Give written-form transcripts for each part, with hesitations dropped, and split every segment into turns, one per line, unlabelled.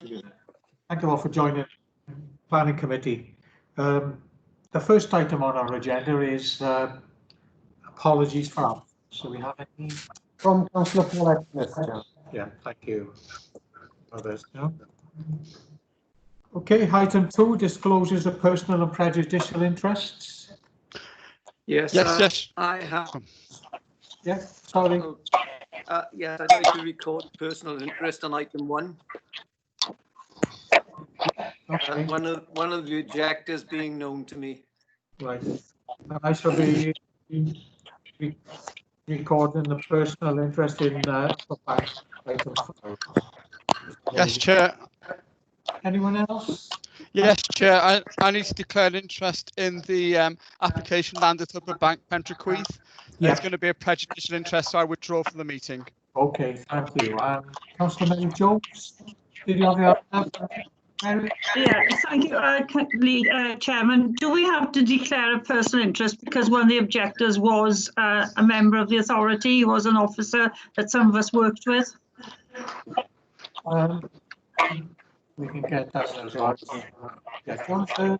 Thank you all for joining the Planning Committee. The first item on our agenda is apologies for absence. So we have any
From Councillor Paul Exmouth.
Yeah, thank you. Others, no? Okay, item 2, disclosures of personal and prejudicial interests.
Yes,
Yes.
I have.
Yeah, sorry.
Yes, I'd like to record personal interest on item 1.
Okay,
One of the objectors being known to me.
right. And I shall be recording the personal interest in item 5.
Yes, Chair.
Anyone else?
Yes, Chair. I need to declare an interest in the application landed up at Bank Pentacle. There's going to be a prejudicial interest, so I withdraw from the meeting.
Okay, thank you. Councillor Mary Jones, did you have your Mary?
Yeah, thank you, Chairman. Do we have to declare a personal interest because one of the objectors was a member of the authority, he was an officer that some of us worked with?
We can get that as well. Yes, Jonathan.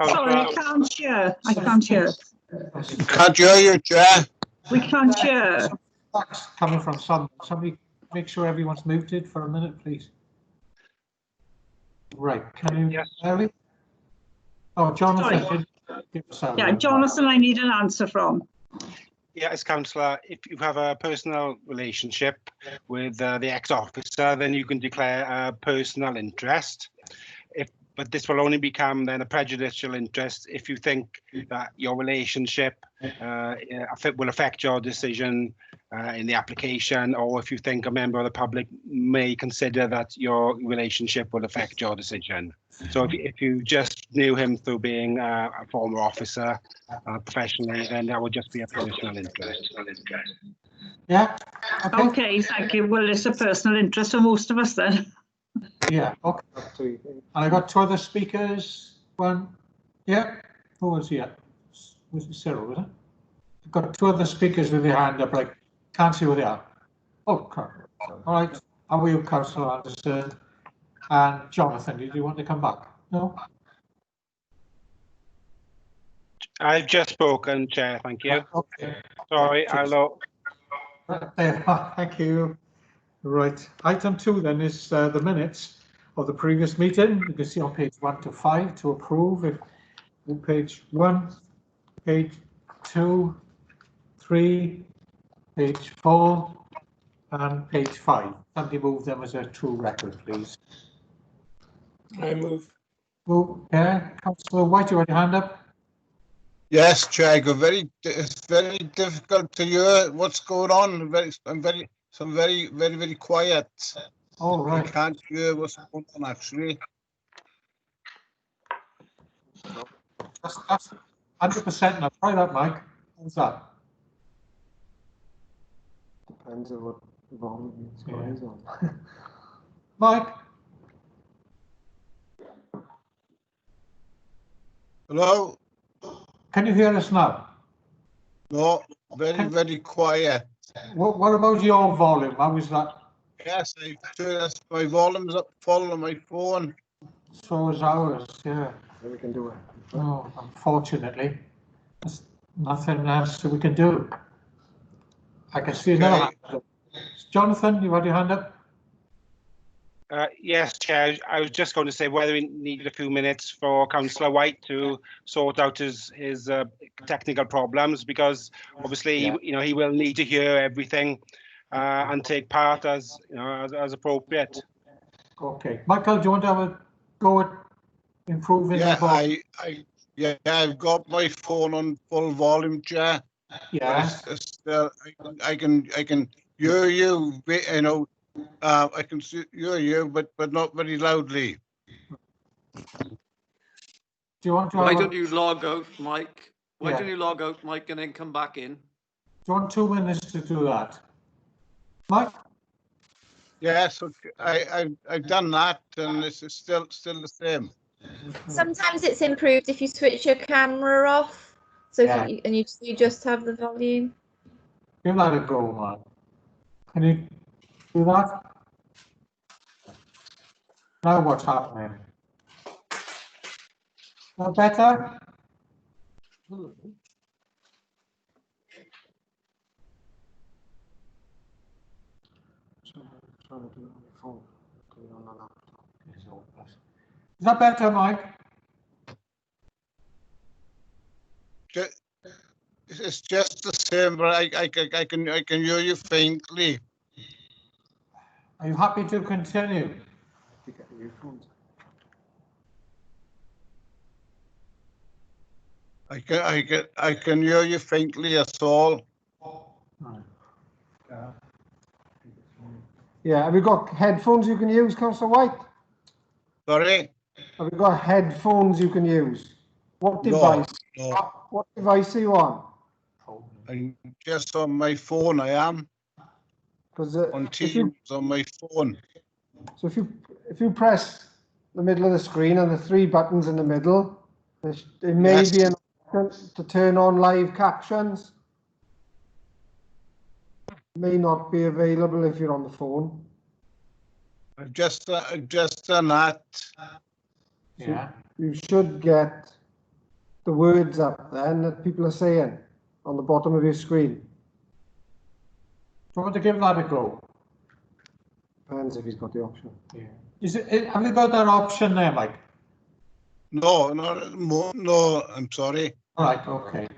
Sorry, I can't hear. I can't hear.
Can't hear you, Chair.
We can't hear.
Coming from somebody, make sure everyone's muted for a minute, please. Right, can you, Mary? Oh, Jonathan.
Yeah, Jonathan, I need an answer from.
Yes, Councillor, if you have a personal relationship with the ex-officer, then you can declare a personal interest. But this will only become then a prejudicial interest if you think that your relationship will affect your decision in the application, or if you think a member of the public may consider that your relationship will affect your decision. So if you just knew him through being a former officer professionally, then that would just be a personal interest.
Yeah.
Okay, thank you. Well, it's a personal interest for most of us then.
Yeah, okay. And I got 2 other speakers. One, yeah, who was here? Was it Cyril, was it? I've got 2 other speakers with their hand up, like, can't see who they are. Oh, crap. All right, how are you, Councillor Anderson? And Jonathan, did you want to come back? No?
I've just spoken, Chair, thank you.
Okay.
Sorry, I'll...
There, thank you. Right, item 2 then is the minutes of the previous meeting. You can see on page 1 to 5 to approve. Page 1, page 2, 3, page 4, and page 5. Somebody move them as a true record, please.
I move.
Move, yeah, Councillor White, you had your hand up?
Yes, Chair. It's very difficult to hear what's going on. I'm very quiet.
All right.
I can't hear what's going on actually.
That's 100% now. Try that, Mike. How's that?
Depends on what volume it's on.
Mike?
Hello?
Can you hear us now?
No, very quiet.
What about your volume? How is that?
Yes, my volume's up full on my phone.
So is ours, yeah.
We can do it.
Oh, unfortunately, there's nothing else we can do. I can see another hand up. Jonathan, you had your hand up?
Yes, Chair. I was just going to say whether we needed a few minutes for Councillor White to sort out his technical problems, because obviously, he will need to hear everything and take part as appropriate.
Okay, Michael, do you want to have a go at improving the volume?
I've got my phone on full volume, Chair.
Yeah.
I can hear you. I can hear you, but not very loudly.
Do you want to?
Why don't you log out, Mike? Why
Yeah.
don't you log out, Mike, and then come back in?
Do you want 2 minutes to do that? Mike?
Yes, I've done that, and it's still the same.
Sometimes it's improved if you switch your camera off, so
Yeah.
if you just have the volume.
Give that a go, man. Can you do that? Now what's happening? Not better? Is that better, Mike?
It's just the same, but I can hear you faintly.
Are you happy to continue?
I can hear you faintly. That's all.
Yeah, have you got headphones you can use, Councillor White?
Sorry.
Have you got headphones you can use? What
No,
device?
no.
What device are you on?
I'm just on my phone. I am
Because
on Teams on my phone.
so if you press the middle of the screen and the three buttons in the middle, there may
Yes.
be an option to turn on live captions. May not be available if you're on the phone.
I've just done that.
Yeah.
You should get the words up then that people are saying on the bottom of your screen.
Do you want to give that a go?
Depends if he's got the option.
Yeah. Have you got that option there, Mike?
No, no. I'm sorry.
All right. Okay.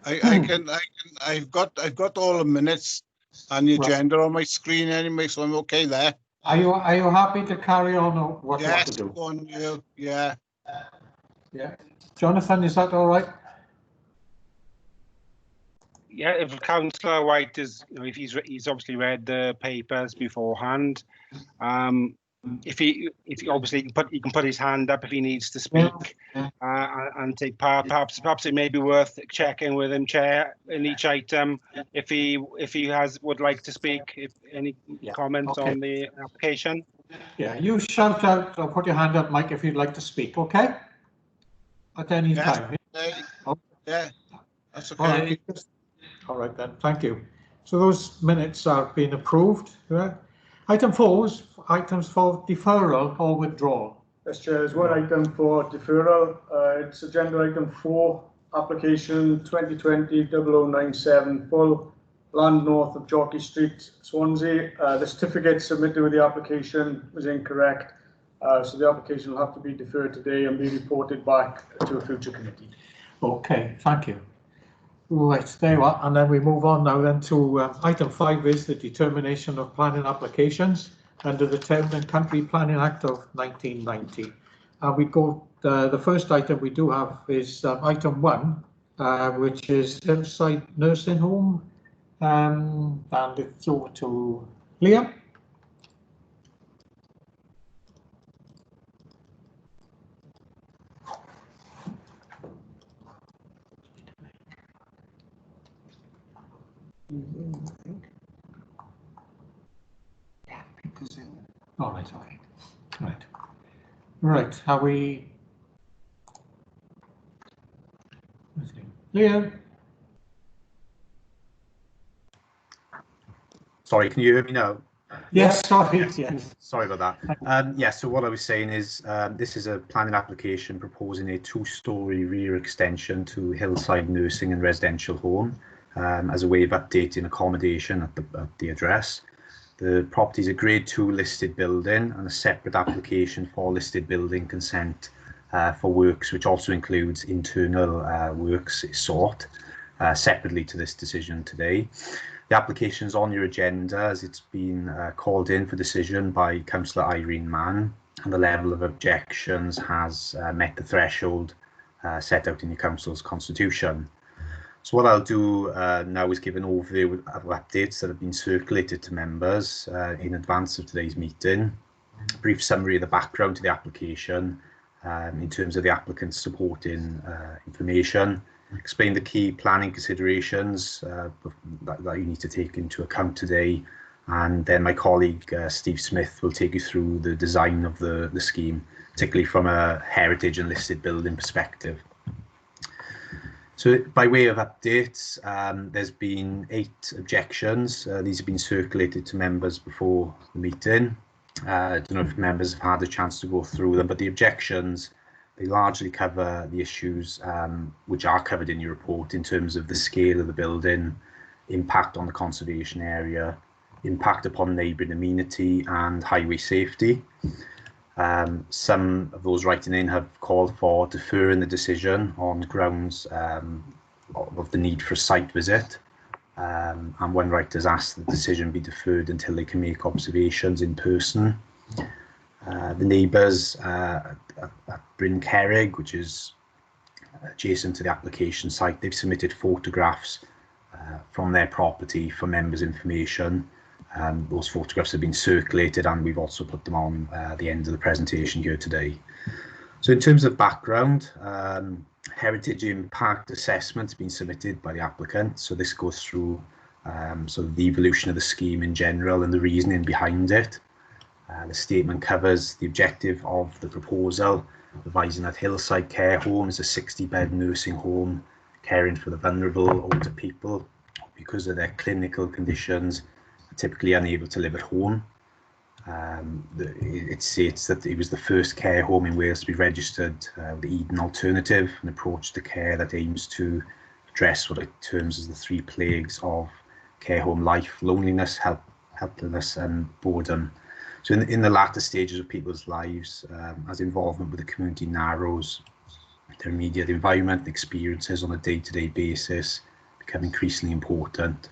I've got all the minutes and the agenda on my screen anyway, so I'm okay there.
Are you happy to carry on or what you want to
Yes,
do?
go on, you. Yeah.
Yeah. Jonathan, is that all right?
Yeah, if Councillor White is, if he's obviously read the papers beforehand. If he obviously he can put his hand up if he needs to speak and take part. Perhaps it may be worth checking with him, Chair, in each item if he would like to speak. If any comments on the application.
Yeah, you shout out or put your hand up, Mike, if you'd like to speak. Okay. At any time.
Yeah, that's okay.
All right. All right then. Thank you. So those minutes are being approved. Yeah. Item 4 is items for deferral or withdrawal.
Yes, Chair, there's one item for deferral. It's agenda item 4, application 2020-0097, full land north of Jockey Street, Swansea. The certificate submitted with the application was incorrect, so the application will have to be deferred today and be reported back to a future committee.
Okay, thank you. Right, there you are. And then we move on now then to item 5 is the determination of planning applications under the Town and Country Planning Act of 1990. We go, the first item we do have is item 1, which is Hillside Nursing Home. And it's over to Liam. All right, okay. Right, are we? Liam?
Sorry, can you hear me now?
Yes, sorry, yes.
Sorry about that. Yeah, so what I was saying is this is a planning application proposing a 2-storey rear extension to Hillside Nursing and Residential Home as a way of updating accommodation at the address. The property is a Grade 2 listed building and a separate application for listed building consent for works, which also includes internal works sought separately to this decision today. The application is on your agenda as it's been called in for decision by Councillor Irene Mann, and the level of objections has met the threshold set out in your council's constitution. So what I'll do now is give an overview of updates that have been circulated to members in advance of today's meeting, a brief summary of the background to the application in terms of the applicant's supporting information, explain the key planning considerations that you need to take into account today, and then my colleague Steve Smith will take you through the design of the scheme, particularly from a heritage and listed building perspective. So by way of updates, there's been 8 objections. These have been circulated to members before the meeting. I don't know if members have had a chance to go through them, but the objections, they largely cover the issues which are covered in your report in terms of the scale of the building, impact on the conservation area, impact upon neighbouring amenity and highway safety. Some of those writing in have called for deferring the decision on grounds of the need for a site visit. And one writer has asked that the decision be deferred until they can make observations in person. The neighbours at Bryn Cerrig, which is adjacent to the application site, they've submitted photographs from their property for members' information. Those photographs have been circulated and we've also put them on the end of the presentation here today. So in terms of background, heritage impact assessment has been submitted by the applicant. So this goes through sort of the evolution of the scheme in general and the reasoning behind it. The statement covers the objective of the proposal, advising that Hillside Care Home is a 60-bed nursing home caring for the vulnerable older people because of their clinical conditions, typically unable to live at home. It states that it was the first care home in Wales to be registered with the Eden Alternative, an approach to care that aims to address what it terms as the 3 plagues of care home life: loneliness, helplessness and boredom. So in the latter stages of people's lives, as involvement with the community narrows, their immediate environment and experiences on a day-to-day basis become increasingly important.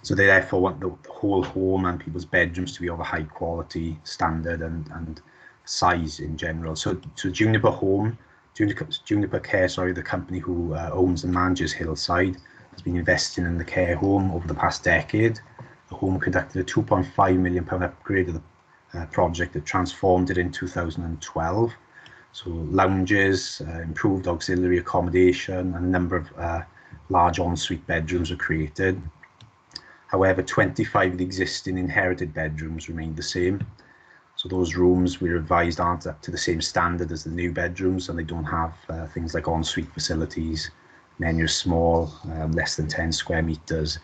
So they therefore want the whole home and people's bedrooms to be of a high quality standard and size in general. So Juniper Care, the company who owns and manages Hillside, has been investing in the care home over the past decade. The home conducted a £2.5 million upgrade of the project that transformed it in 2012. So lounges, improved auxiliary accommodation, and a number of large ensuite bedrooms were created. However, 25 of the existing inherited bedrooms remained the same. So those rooms, we were advised, aren't up to the same standard as the new bedrooms, and they don't have things like ensuite facilities. Many are small, less than 10 square meters.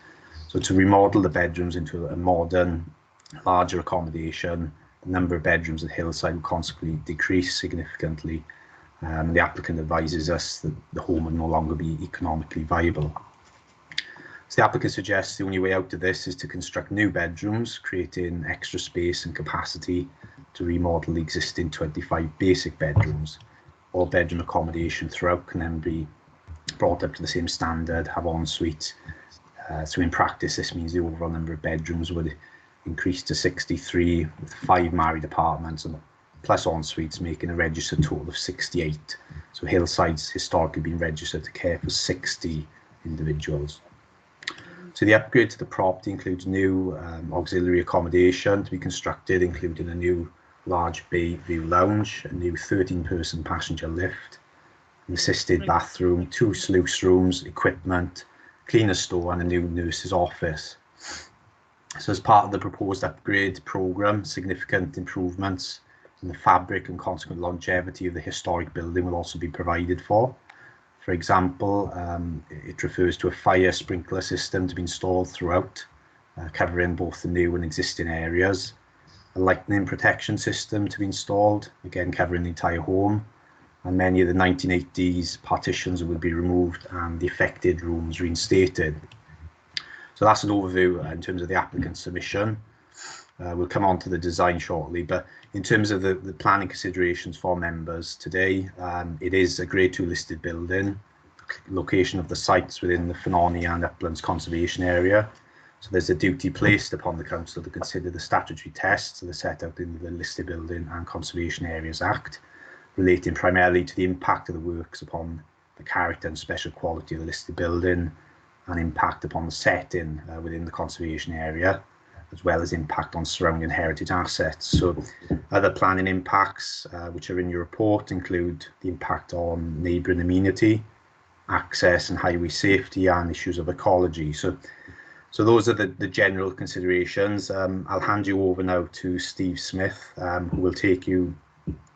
So to remodel the bedrooms into a modern, larger accommodation, the number of bedrooms at Hillside will consequently decrease significantly. The applicant advises us that the home will no longer be economically viable. So the applicant suggests the only way out of this is to construct new bedrooms, creating extra space and capacity to remodel the existing 25 basic bedrooms. All bedroom accommodation throughout can then be brought up to the same standard, have en suite. So in practice, this means the overall number of bedrooms would increase to 63, with 5 married apartments and plus en suites, making a registered total of 68. So Hillside's historically been registered to care for 60 individuals. So the upgrade to the property includes new auxiliary accommodation to be constructed, including a new large bay view lounge, a new 13-person passenger lift, an assisted bathroom, 2 sluice rooms, equipment, cleaner store and a new nurse's office. So as part of the proposed upgrade programme, significant improvements in the fabric and consequent longevity of the historic building will also be provided for. For example, it refers to a fire sprinkler system to be installed throughout, covering both the new and existing areas, a lightning protection system to be installed, again covering the entire home, and many of the 1980s partitions will be removed and the affected rooms reinstated. So that's an overview in terms of the applicant's submission. We'll come on to the design shortly, but in terms of the planning considerations for members today, it is a Grade 2 listed building. Location of the sites within the Frontage and Uplands Conservation Area. So there's a duty placed upon the council to consider the statutory tests that are set out in the Listed Building and Conservation Areas Act, relating primarily to the impact of the works upon the character and special quality of the listed building, and impact upon the setting within the conservation area, as well as impact on surrounding heritage assets. So other planning impacts which are in your report include the impact on neighbouring amenity, access and highway safety, and issues of ecology. So those are the general considerations. I'll hand you over now to Steve Smith, who will take you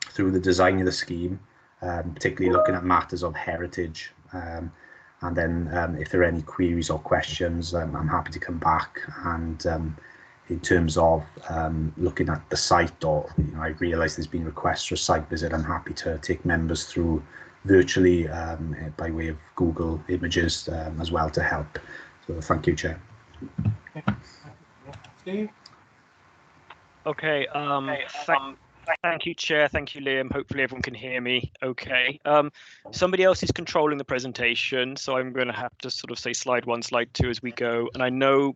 through the design of the scheme, particularly looking at matters of heritage. And then if there are any queries or questions, I'm happy to come back and in terms of looking at the site, or I realise there's been requests for a site visit. I'm happy to take members through virtually by way of Google Images as well to help. So thank you, Chair.
Steve?
Okay, thank you, Chair. Thank you, Liam. Hopefully everyone can hear me okay. Somebody else is controlling the presentation, so I'm going to have to sort of say slide 1, slide 2 as we go. And I know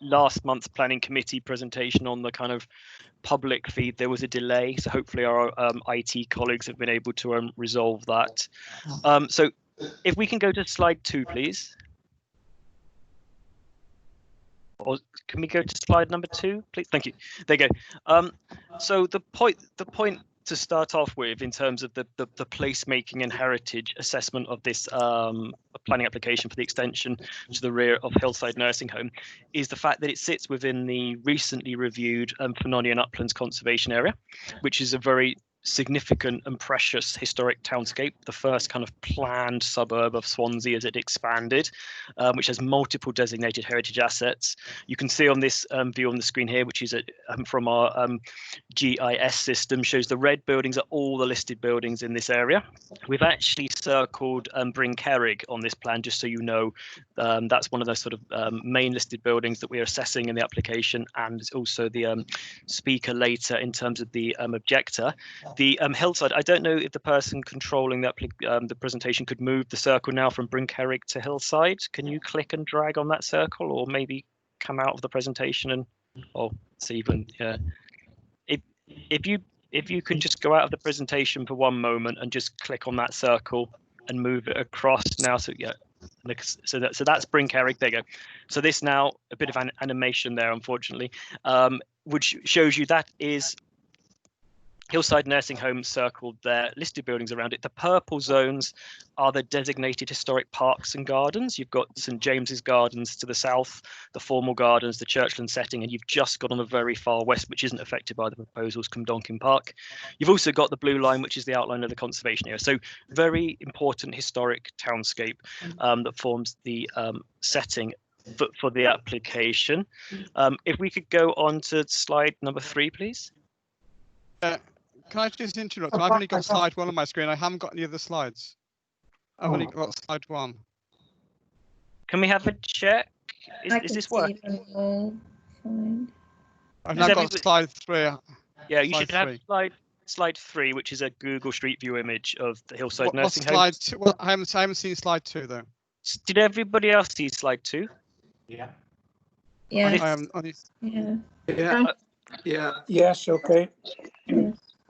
last month's planning committee presentation on the kind of public feed, there was a delay, so hopefully our IT colleagues have been able to resolve that. So if we can go to slide 2, please. Or can we go to slide number 2, please? Thank you. There you go. So the point to start off with, in terms of the placemaking and heritage assessment of this planning application for the extension to the rear of Hillside Nursing Home, is the fact that it sits within the recently reviewed Fernonian Uplands Conservation Area, which is a very significant and precious historic townscape, the first kind of planned suburb of Swansea as it expanded, which has multiple designated heritage assets. You can see on this view on the screen here, which is from our GIS system, shows the red buildings are all the listed buildings in this area. We've actually circled Bryn Cerrig on this plan, just so you know. That's one of those sort of main listed buildings that we are assessing in the application, and also the speaker later in terms of the objector. The Hillside, I don't know if the person controlling the presentation could move the circle now from Bryn Cerrig to Hillside. Can you click and drag on that circle, or maybe come out of the presentation and, oh, it's even, yeah. If you could just go out of the presentation for one moment and just click on that circle and move it across now. So yeah, so that's Bryn Cerrig. There you go. So this now, a bit of an animation there, unfortunately, which shows you that is Hillside Nursing Home circled there, listed buildings around it. The purple zones are the designated historic parks and gardens. You've got St James's Gardens to the south, the formal gardens, the Churchland setting, and you've just got on the very far west, which isn't affected by the proposals, Cumdonkin Park. You've also got the blue line, which is the outline of the conservation area. So very important historic townscape that forms the setting for the application. If we could go on to slide number 3, please.
Can I just interrupt? I've only got slide 1 on my screen. I haven't got any other slides. I've only got slide 1.
Can we have a check? Is this work?
I've now got slide 3.
Yeah, you should have slide 3, which is a Google Street View image of the Hillside Nursing Home.
Slide 2? Well, I haven't seen slide 2 though.
Did everybody else see slide 2?
Yeah.
Yeah.
Yeah.
Yes, okay.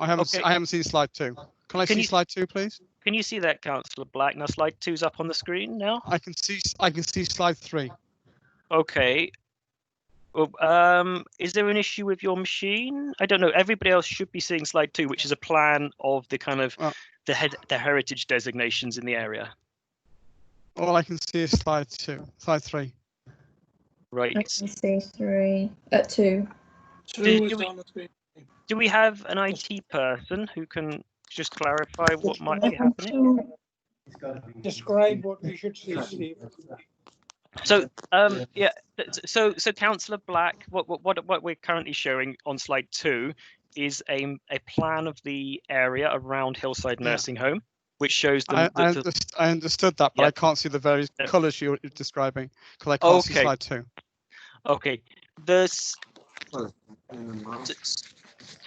I haven't seen slide 2. Can I see slide 2, please?
Can you see that, Councillor Black? Now slide 2's up on the screen now.
I can see slide 3.
Okay. Well, is there an issue with your machine? I don't know. Everybody else should be seeing slide 2, which is a plan of the kind of the heritage designations in the area.
All I can see is slide 3.
I
Right.
can see 3. 2.
Do we have an IT person who can just clarify what might be happening?
Describe what we should see, Steve.
So, yeah. So Councillor Black, what we're currently showing on slide 2 is a plan of the area around Hillside Nursing Home, which shows the.
I understood that, but I can't see the various colours you're describing because I can't see slide 2.
Okay.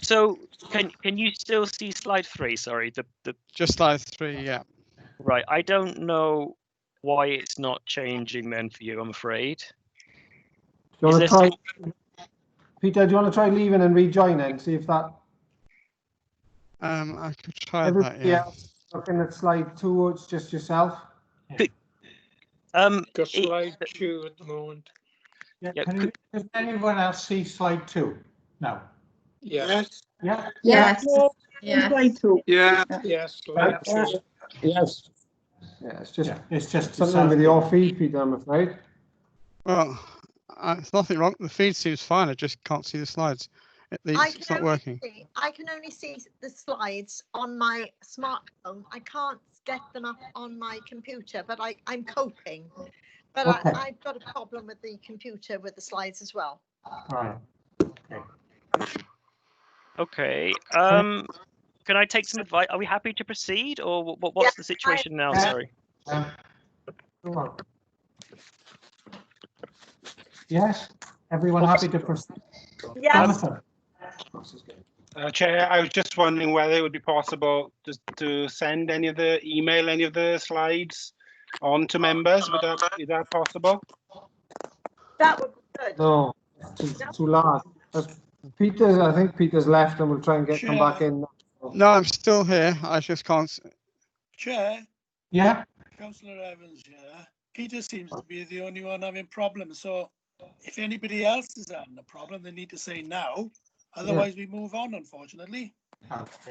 So can you still see slide 3? Sorry,
just slide 3, yeah.
Right. I don't know why it's not changing then for you, I'm afraid.
Peter, do you want to try leaving and rejoining? See if that.
I could try that. Yeah.
Looking at slide 2, it's just yourself.
Got slide 2 at the moment.
Yeah. Does anyone else see slide 2 now?
Yes.
Yeah.
Yes.
Yeah. Slide 2.
Yeah.
Yes. Slide 2.
Yes. Yeah, it's just something
yourself.
with your feed, Peter, I'm afraid.
Well, there's nothing wrong. The feed seems fine. I just can't see the slides. It's not working.
I can only see the slides on my smartphone. I can't get them up on my computer, but I'm coping. But okay. I've got a problem with the computer with the slides as well.
Right. Okay.
Okay. Can I take some advice? Are we happy to proceed, or what's the situation now? Sorry.
Go on. Yes. Everyone happy to proceed?
Yes.
Jonathan?
Chair, I was just wondering whether it would be possible to send email any of the slides on to members. Is that possible?
That would be good.
No, too large. Peter, I think Peter's left and we'll try and come back in.
No, I'm still here. I just can't.
Chair,
Yeah.
Councillor Evans here. Peter seems to be the only one having problems. So if anybody else is having a problem, they need to say now. Otherwise, we move on, unfortunately.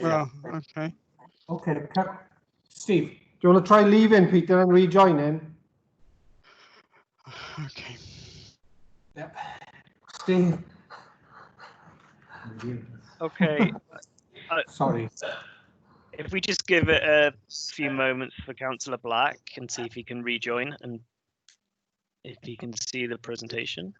Well, okay.
Okay. Steve.
Do you want to try leaving, Peter, and rejoining?
Okay.
Yep. Steve.
Okay.
Sorry.
If we just give it a few moments for Councillor Black and see if he can rejoin and if he can see the presentation.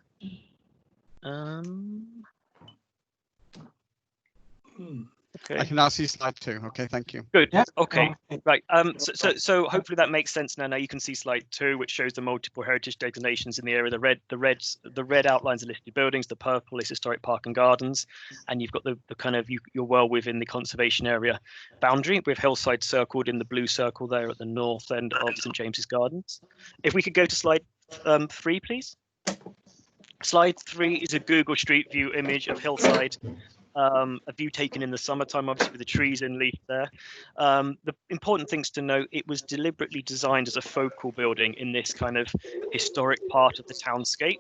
Okay.
I can now see slide 2. Okay, thank you.
Good.
Yeah.
Okay. Right. So hopefully that makes sense now. Now you can see slide 2, which shows the multiple heritage designations in the area. The red outlines the listed buildings. The purple is historic park and gardens, and you've got the kind of you're well within the conservation area boundary, with Hillside circled in the blue circle there at the north end of St James's Gardens. If we could go to slide 3, please. Slide 3 is a Google Street View image of Hillside. A view taken in the summertime, obviously with the trees in leaf there. The important things to note, it was deliberately designed as a focal building in this kind of historic part of the townscape.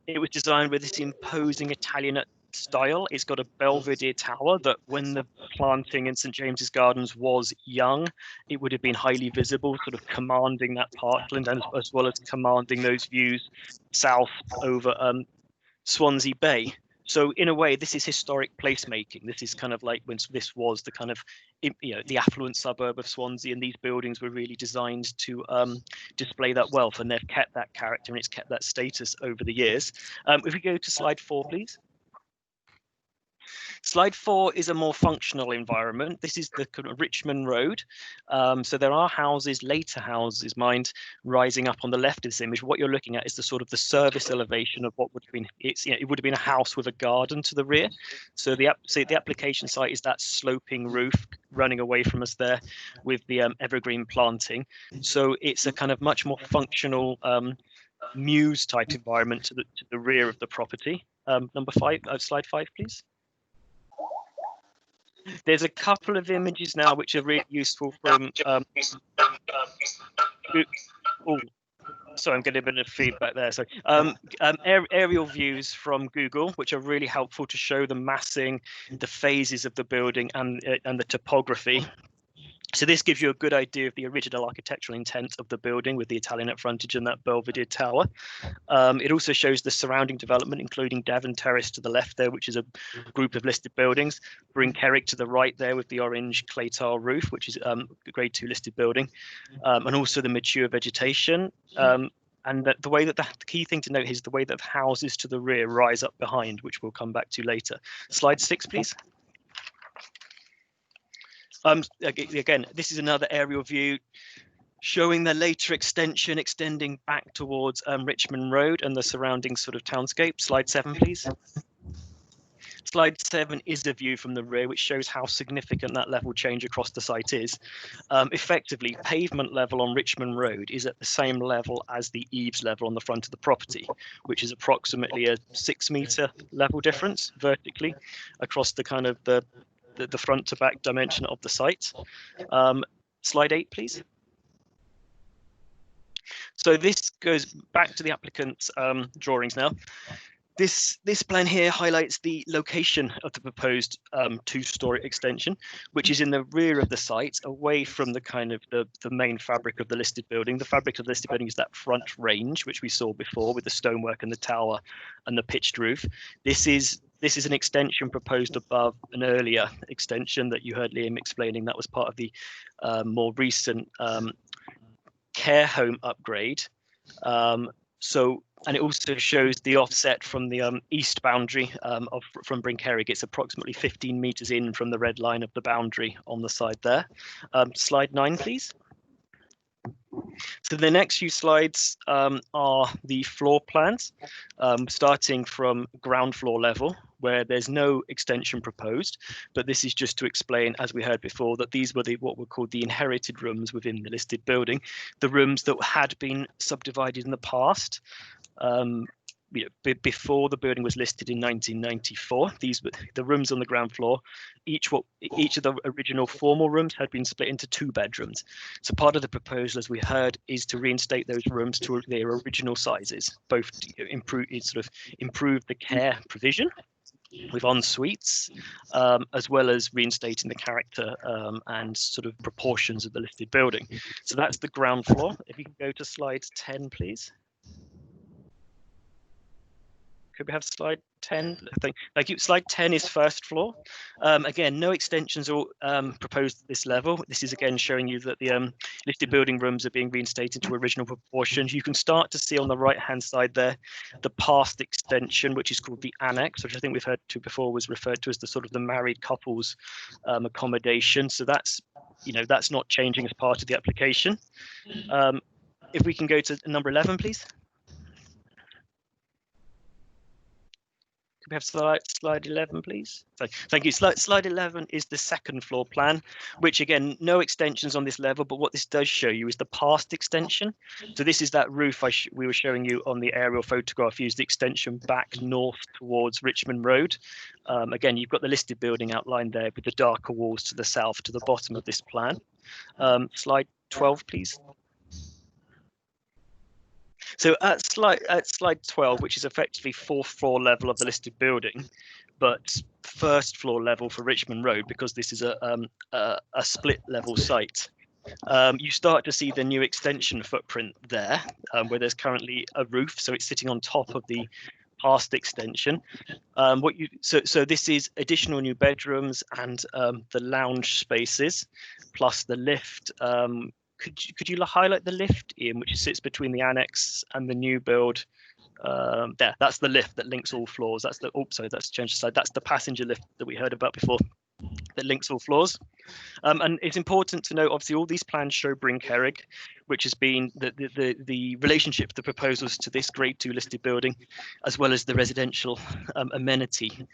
It was designed with this imposing Italianate style. It's got a Belvedere tower that when the planting in St James's Gardens was young, it would have been highly visible, sort of commanding that parkland, and as well as commanding those views south over Swansea Bay. So in a way, this is historic placemaking. This is kind of like when this was the kind of, the affluent suburb of Swansea, and these buildings were really designed to display that wealth, and they've kept that character and it's kept that status over the years. If we go to slide 4, please. Slide 4 is a more functional environment. This is the kind of Richmond Road. So there are houses, later houses, mind, rising up on the left of this image. What you're looking at is the sort of the service elevation of what would have been, it would have been a house with a garden to the rear. So the application site is that sloping roof running away from us there with the evergreen planting. So it's a kind of much more functional mews type environment to the rear of the property. Number 5, slide 5, please. There's a couple of images now which are really useful from sorry, I'm getting a bit of feedback there. So aerial views from Google, which are really helpful to show the massing, the phases of the building and the topography. So this gives you a good idea of the original architectural intent of the building with the Italianate frontage and that Belvedere tower. It also shows the surrounding development, including Devon Terrace to the left there, which is a group of listed buildings. Bryn Cerrig to the right there with the orange clay tile roof, which is a grade 2 listed building, and also the mature vegetation. And the way that the key thing to note is the way that houses to the rear rise up behind, which we'll come back to later. Slide 6, please. Again, this is another aerial view showing the later extension extending back towards Richmond Road and the surrounding sort of townscape. Slide 7, please. Slide 7 is a view from the rear, which shows how significant that level change across the site is. Effectively, pavement level on Richmond Road is at the same level as the eaves level on the front of the property, which is approximately a 6-metre level difference vertically across the kind of the front to back dimension of the site. Slide 8, please. So this goes back to the applicant's drawings now. This plan here highlights the location of the proposed 2-story extension, which is in the rear of the site, away from the kind of the main fabric of the listed building. The fabric of the listed building is that front range, which we saw before with the stonework and the tower and the pitched roof. This is an extension proposed above an earlier extension that you heard Liam explaining. That was part of the more recent care home upgrade. So, and it also shows the offset from the east boundary from Brinkerrig. It's approximately 15 meters in from the red line of the boundary on the side there. Slide 9, please. So the next few slides are the floor plans, starting from ground floor level, where there's no extension proposed, but this is just to explain, as we heard before, that these were what were called the inherited rooms within the listed building, the rooms that had been subdivided in the past. Before the building was listed in 1994, these were the rooms on the ground floor. Each of the original formal rooms had been split into 2 bedrooms. So part of the proposal, as we heard, is to reinstate those rooms to their original sizes, both to improve the care provision with en suites, as well as reinstating the character and sort of proportions of the listed building. So that's the ground floor. If you can go to slide 10, please. Could we have slide 10? Thank you. Slide 10 is first floor. Again, no extensions are proposed at this level. This is again showing you that the listed building rooms are being reinstated to original proportions. You can start to see on the right-hand side there the past extension, which is called the annex, which I think we've heard to before was referred to as the sort of the married couples accommodation. So that's, that's not changing as part of the application. If we can go to number 11, please. We have slide 11, please. So, thank you. Slide 11 is the second floor plan, which again, no extensions on this level, but what this does show you is the past extension. So this is that roof we were showing you on the aerial photograph, used the extension back north towards Richmond Road. Again, you've got the listed building outlined there with the darker walls to the south, to the bottom of this plan. Slide 12, please. So at slide 12, which is effectively 4th floor level of the listed building, but 1st floor level for Richmond Road, because this is a split level site. You start to see the new extension footprint there, where there's currently a roof, so it's sitting on top of the past extension. So this is additional new bedrooms and the lounge spaces, plus the lift. Could you highlight the lift, Ian, which sits between the annex and the new build? There, that's the lift that links all floors. That's the, that's changed the slide. That's the passenger lift that we heard about before that links all floors. And it's important to note, obviously, all these plans show Brinkerrig, which has been the relationship of the proposals to this grade 2 listed building, as well as the residential amenity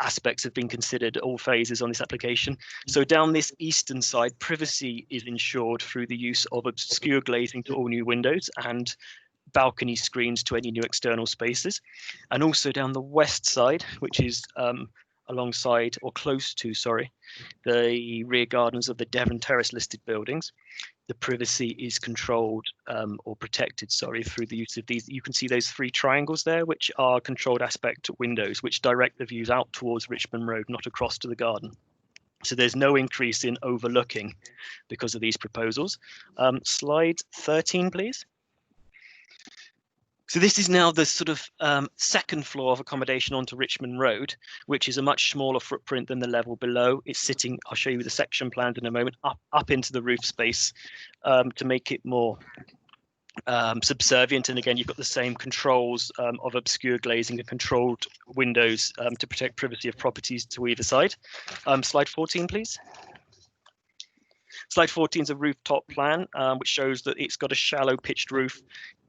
aspects have been considered at all phases on this application. So down this eastern side, privacy is ensured through the use of obscure glazing to all new windows and balcony screens to any new external spaces. And also down the west side, which is alongside or close to, the rear gardens of the Devon Terrace listed buildings, the privacy is controlled or protected, through the use of these. You can see those 3 triangles there, which are controlled aspect windows, which direct the views out towards Richmond Road, not across to the garden. So there's no increase in overlooking because of these proposals. Slide 13, please. So this is now the sort of 2nd floor of accommodation onto Richmond Road, which is a much smaller footprint than the level below. It's sitting, I'll show you the section plans in a moment, up into the roof space to make it more subservient. And again, you've got the same controls of obscure glazing and controlled windows to protect privacy of properties to either side. Slide 14, please. Slide 14 is a rooftop plan, which shows that it's got a shallow pitched roof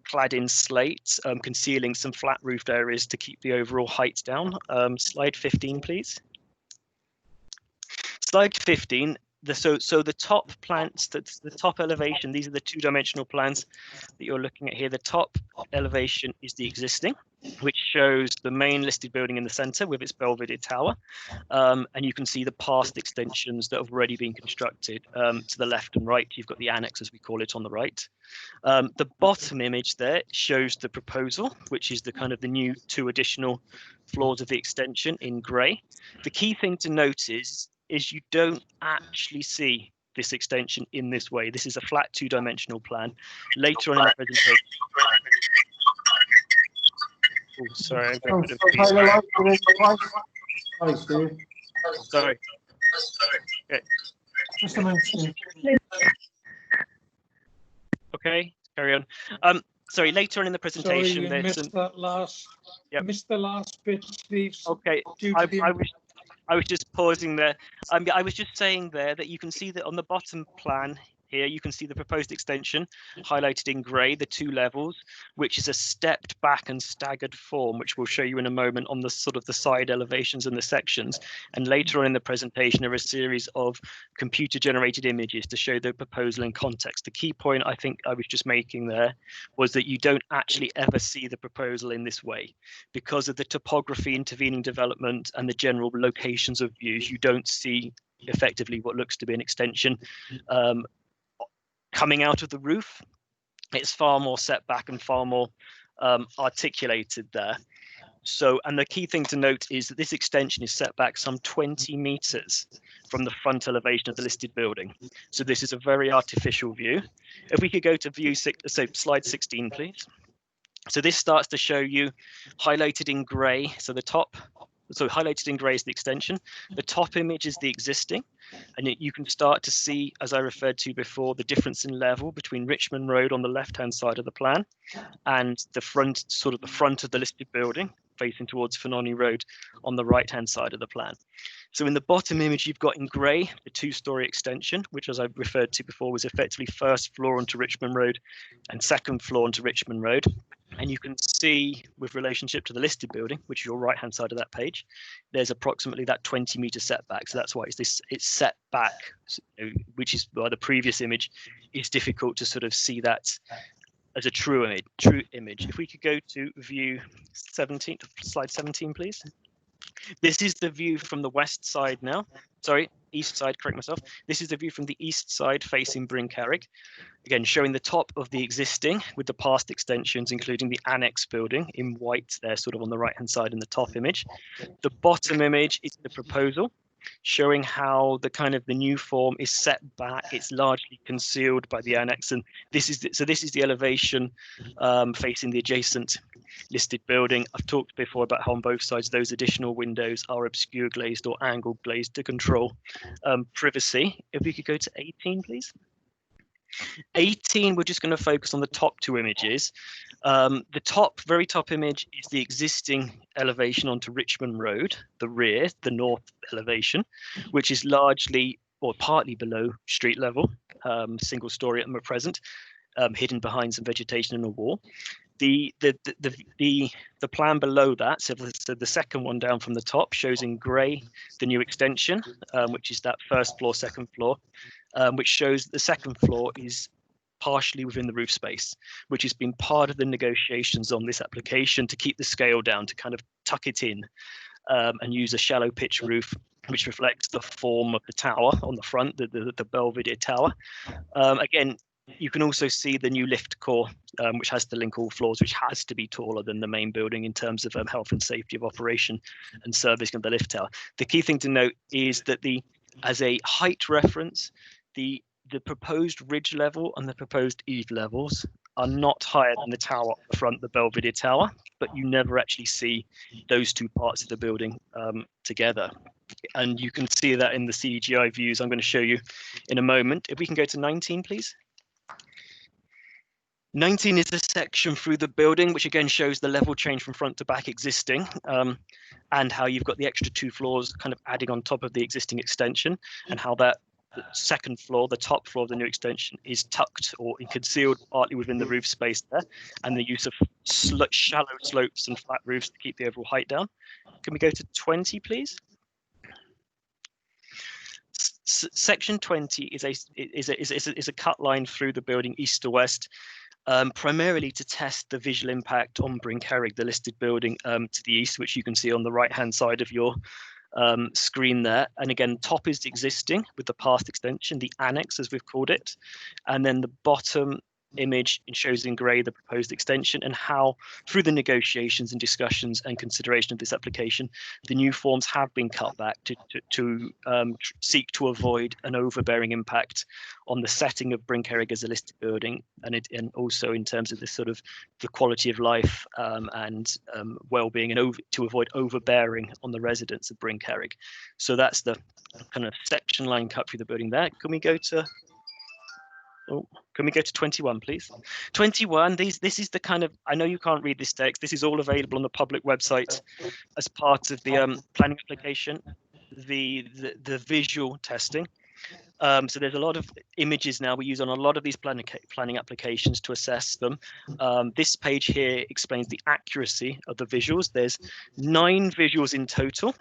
clad in slate, concealing some flat roofed areas to keep the overall height down. Slide 15, please. Slide 15. So the top plants, that's the top elevation. These are the 2-dimensional plans that you're looking at here. The top elevation is the existing, which shows the main listed building in the centre with its Belvedere Tower. And you can see the past extensions that have already been constructed. To the left and right, you've got the annex, as we call it, on the right. The bottom image there shows the proposal, which is the kind of the new 2 additional floors of the extension in grey. The key thing to note is you don't actually see this extension in this way. This is a flat 2-dimensional plan. Later on in the presentation. Oh, sorry. Sorry. Okay. Just a minute. Okay, carry on. sorry, later on in the presentation,
Sorry, you
there's
missed that last.
Yep.
Missed the last bit, Steve.
Okay,
Due to the
I was just pausing there. I was just saying there that you can see that on the bottom plan here, you can see the proposed extension highlighted in grey, the 2 levels, which is a stepped back and staggered form, which we'll show you in a moment on the sort of the side elevations and the sections. And later on in the presentation, there are a series of computer generated images to show the proposal in context. The key point I think I was just making there was that you don't actually ever see the proposal in this way. Because of the topography, intervening development and the general locations of views, you don't see effectively what looks to be an extension coming out of the roof. It's far more set back and far more articulated there. So, and the key thing to note is that this extension is set back some 20 meters from the front elevation of the listed building. So this is a very artificial view. If we could go to view slide 16, please. So this starts to show you highlighted in grey. So the top, so highlighted in grey is the extension. The top image is the existing, and you can start to see, as I referred to before, the difference in level between Richmond Road on the left-hand side of the plan and the front, sort of the front of the listed building facing towards Fernony Road on the right-hand side of the plan. So in the bottom image, you've got in grey the 2-storey extension, which, as I referred to before, was effectively first floor onto Richmond Road and second floor onto Richmond Road. And you can see, with relationship to the listed building, which is your right-hand side of that page, there's approximately that 20-meter setback. So that's why it's set back, which is why the previous image is difficult to sort of see that as a true image. If we could go to view 17, slide 17, please. This is the view from the west side now. Sorry, east side, correct myself. This is the view from the east side facing Bryn Cerrig. Again, showing the top of the existing with the past extensions, including the annex building in white there, sort of on the right-hand side in the top image. The bottom image is the proposal, showing how the kind of the new form is set back. It's largely concealed by the annex, and this is the elevation facing the adjacent listed building. I've talked before about how on both sides those additional windows are obscure glazed or angled glazed to control privacy. If we could go to 18, please. 18, we're just going to focus on the top 2 images. The very top image is the existing elevation onto Richmond Road, the rear, the north elevation, which is largely or partly below street level, single story at the present, hidden behind some vegetation and a wall. The plan below that, so the second one down from the top, shows in grey the new extension, which is that first floor, second floor, which shows the second floor is partially within the roof space, which has been part of the negotiations on this application to keep the scale down, to kind of tuck it in and use a shallow pitch roof, which reflects the form of the tower on the front, the Belvedere Tower. Again, you can also see the new lift core, which has to link all floors, which has to be taller than the main building in terms of health and safety of operation and servicing of the lift tower. The key thing to note is that as a height reference, the proposed ridge level and the proposed eave levels are not higher than the tower up front, the Belvedere Tower, but you never actually see those 2 parts of the building together. And you can see that in the CGI views I'm going to show you in a moment. If we can go to 19, please. 19 is a section through the building, which again shows the level change from front to back existing, and how you've got the extra 2 floors kind of adding on top of the existing extension, and how that second floor, the top floor of the new extension, is tucked or concealed partly within the roof space there, and the use of shallow slopes and flat roofs to keep the overall height down. Can we go to 20, please? Section 20 is a cut line through the building east to west, primarily to test the visual impact on Bryn Cerrig, the listed building to the east, which you can see on the right-hand side of your screen there. And again, top is existing with the past extension, the annex as we've called it, and then the bottom image shows in grey the proposed extension, and how through the negotiations and discussions and consideration of this application, the new forms have been cut back to seek to avoid an overbearing impact on the setting of Bryn Cerrig as a listed building, and also in terms of this sort of the quality of life and well-being, and to avoid overbearing on the residents of Bryn Cerrig. So that's the kind of section line cut through the building there. Can we go to Oh, can we go to 21, please? 21, this is the kind of, I know you can't read this text. This is all available on the public website as part of the planning application, the visual testing. So there's a lot of images now we use on a lot of these planning applications to assess them. This page here explains the accuracy of the visuals. There's 9 visuals in total.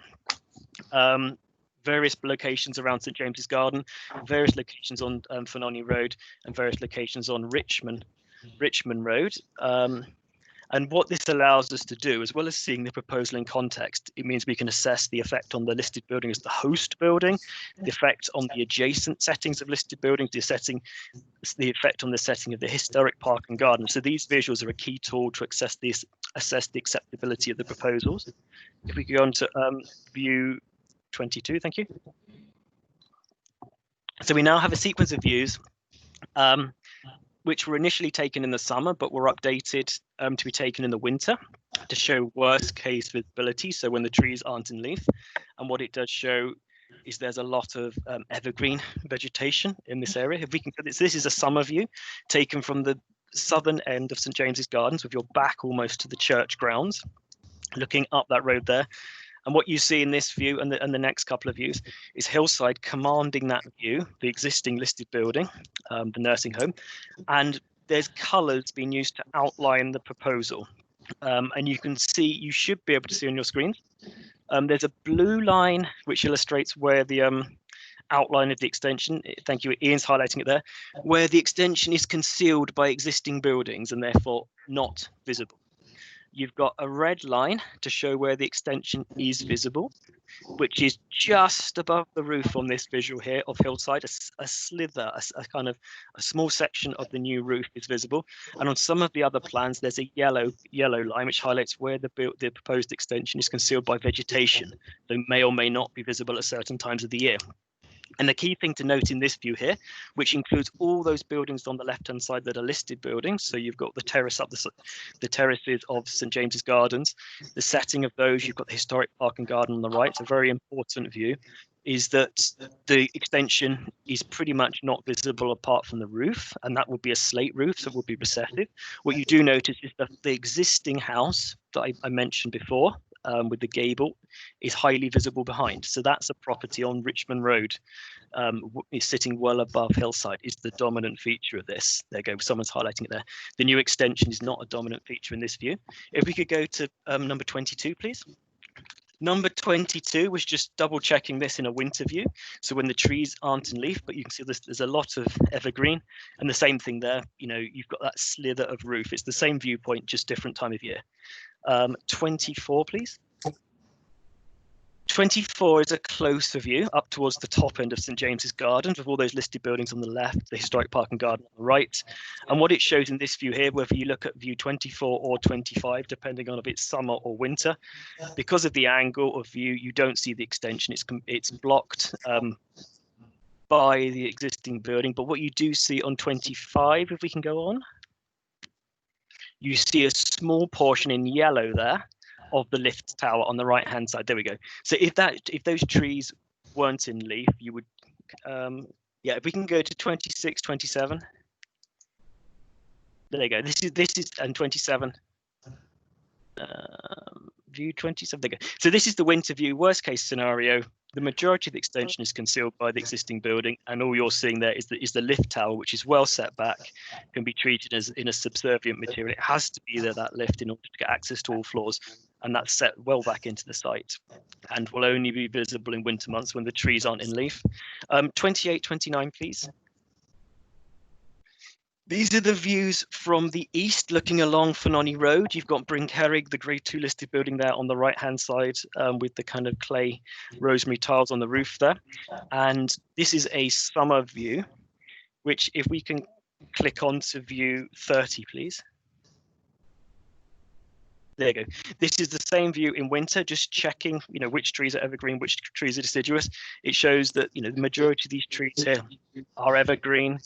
Various locations around St James's Garden, various locations on Fernony Road, and various locations on Richmond Road. And what this allows us to do, as well as seeing the proposal in context, it means we can assess the effect on the listed building as the host building, the effect on the adjacent settings of listed buildings, the effect on the setting of the historic park and garden. So these visuals are a key tool to assess the acceptability of the proposals. If we go on to view 22, thank you. So we now have a sequence of views which were initially taken in the summer, but were updated to be taken in the winter to show worst case visibility, so when the trees aren't in leaf. And what it does show is there's a lot of evergreen vegetation in this area. If we can, this is a summer view taken from the southern end of St James's Gardens with your back almost to the church grounds, looking up that road there. And what you see in this view and the next couple of views is Hillside commanding that view, the existing listed building, the nursing home, and there's colours being used to outline the proposal. And you can see, you should be able to see on your screens, there's a blue line which illustrates where the outline of the extension, thank you, Ian's highlighting it there, where the extension is concealed by existing buildings and therefore not visible. You've got a red line to show where the extension is visible, which is just above the roof on this visual here of Hillside. A slither, a kind of a small section of the new roof is visible. And on some of the other plans, there's a yellow line which highlights where the proposed extension is concealed by vegetation, so may or may not be visible at certain times of the year. And the key thing to note in this view here, which includes all those buildings on the left-hand side that are listed buildings, so you've got the terrace up the terraces of St James's Gardens, the setting of those, you've got the historic park and garden on the right. It's a very important view, is that the extension is pretty much not visible apart from the roof, and that would be a slate roof, so it would be recessive. What you do notice is that the existing house that I mentioned before, with the gable, is highly visible behind. So that's a property on Richmond Road, is sitting well above Hillside, is the dominant feature of this. There you go, someone's highlighting it there. The new extension is not a dominant feature in this view. If we could go to number 22, please. Number 22 was just double checking this in a winter view. So when the trees aren't in leaf, but you can see there's a lot of evergreen, and the same thing there, you know, you've got that slither of roof. It's the same viewpoint, just different time of year. 24, please. 24 is a closer view up towards the top end of St James's Gardens with all those listed buildings on the left, the historic park and garden on the right. And what it shows in this view here, whether you look at view 24 or 25, depending on if it's summer or winter, because of the angle of view, you don't see the extension. It's blocked by the existing building. But what you do see on 25, if we can go on, you see a small portion in yellow there of the lift tower on the right hand side. There we go. So if those trees weren't in leaf, you would yeah, if we can go to 26, 27. There you go. This is and 27. View 27. There you go. So this is the winter view. Worst case scenario, the majority of the extension is concealed by the existing building, and all you're seeing there is the lift tower, which is well set back, can be treated as in a subservient material. It has to be there, that lift, in order to get access to all floors, and that's set well back into the site, and will only be visible in winter months when the trees aren't in leaf. 28, 29, please. These are the views from the east looking along Fernony Road. You've got Bryn Cerrig, the grade 2 listed building there on the right hand side, with the kind of clay rosemary tiles on the roof there. And this is a summer view, which if we can click on to view 30, please. There you go. This is the same view in winter, just checking, you know, which trees are evergreen, which trees are deciduous. It shows that, you know, the majority of these trees here are evergreen.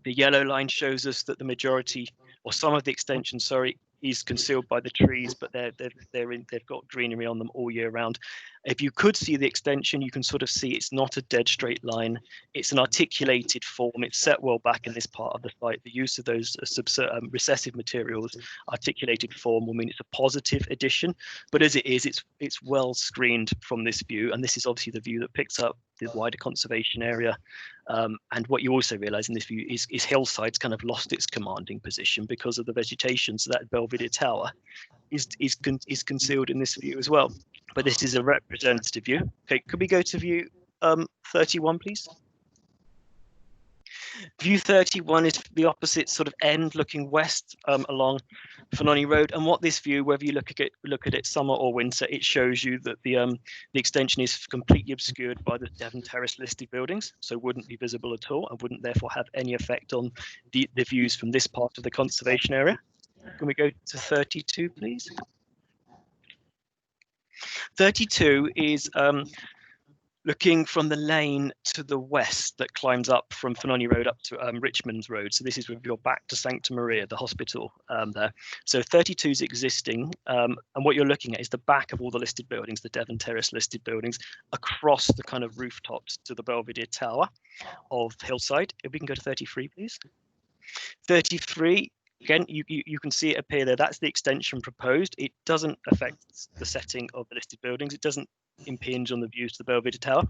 The yellow line shows us that the majority, or some of the extension, sorry, is concealed by the trees, but they've got greenery on them all year round. If you could see the extension, you can sort of see it's not a dead straight line. It's an articulated form. It's set well back in this part of the site. The use of those recessive materials, articulated form, will mean it's a positive addition. But as it is, it's well screened from this view. And this is obviously the view that picks up the wider conservation area. And what you also realise in this view is Hillside's kind of lost its commanding position because of the vegetation. So that Belvedere Tower is concealed in this view as well. But this is a representative view. Okay, could we go to view 31, please? View 31 is the opposite sort of end, looking west along Fernoni Road. And what this view, whether you look at it summer or winter, it shows you that the extension is completely obscured by the Devon Terrace listed buildings, so wouldn't be visible at all and wouldn't therefore have any effect on the views from this part of the conservation area. Can we go to 32, please? 32 is looking from the lane to the west that climbs up from Fernoni Road up to Richmond Road. So this is with your back to Sancta Maria, the hospital there. So 32 is existing, and what you're looking at is the back of all the listed buildings, the Devon Terrace listed buildings, across the kind of rooftops to the Belvedere Tower of Hillside. If we can go to 33, please. 33. Again, you can see it appear there. That's the extension proposed. It doesn't affect the setting of the listed buildings. It doesn't impinge on the views to the Belvedere Tower.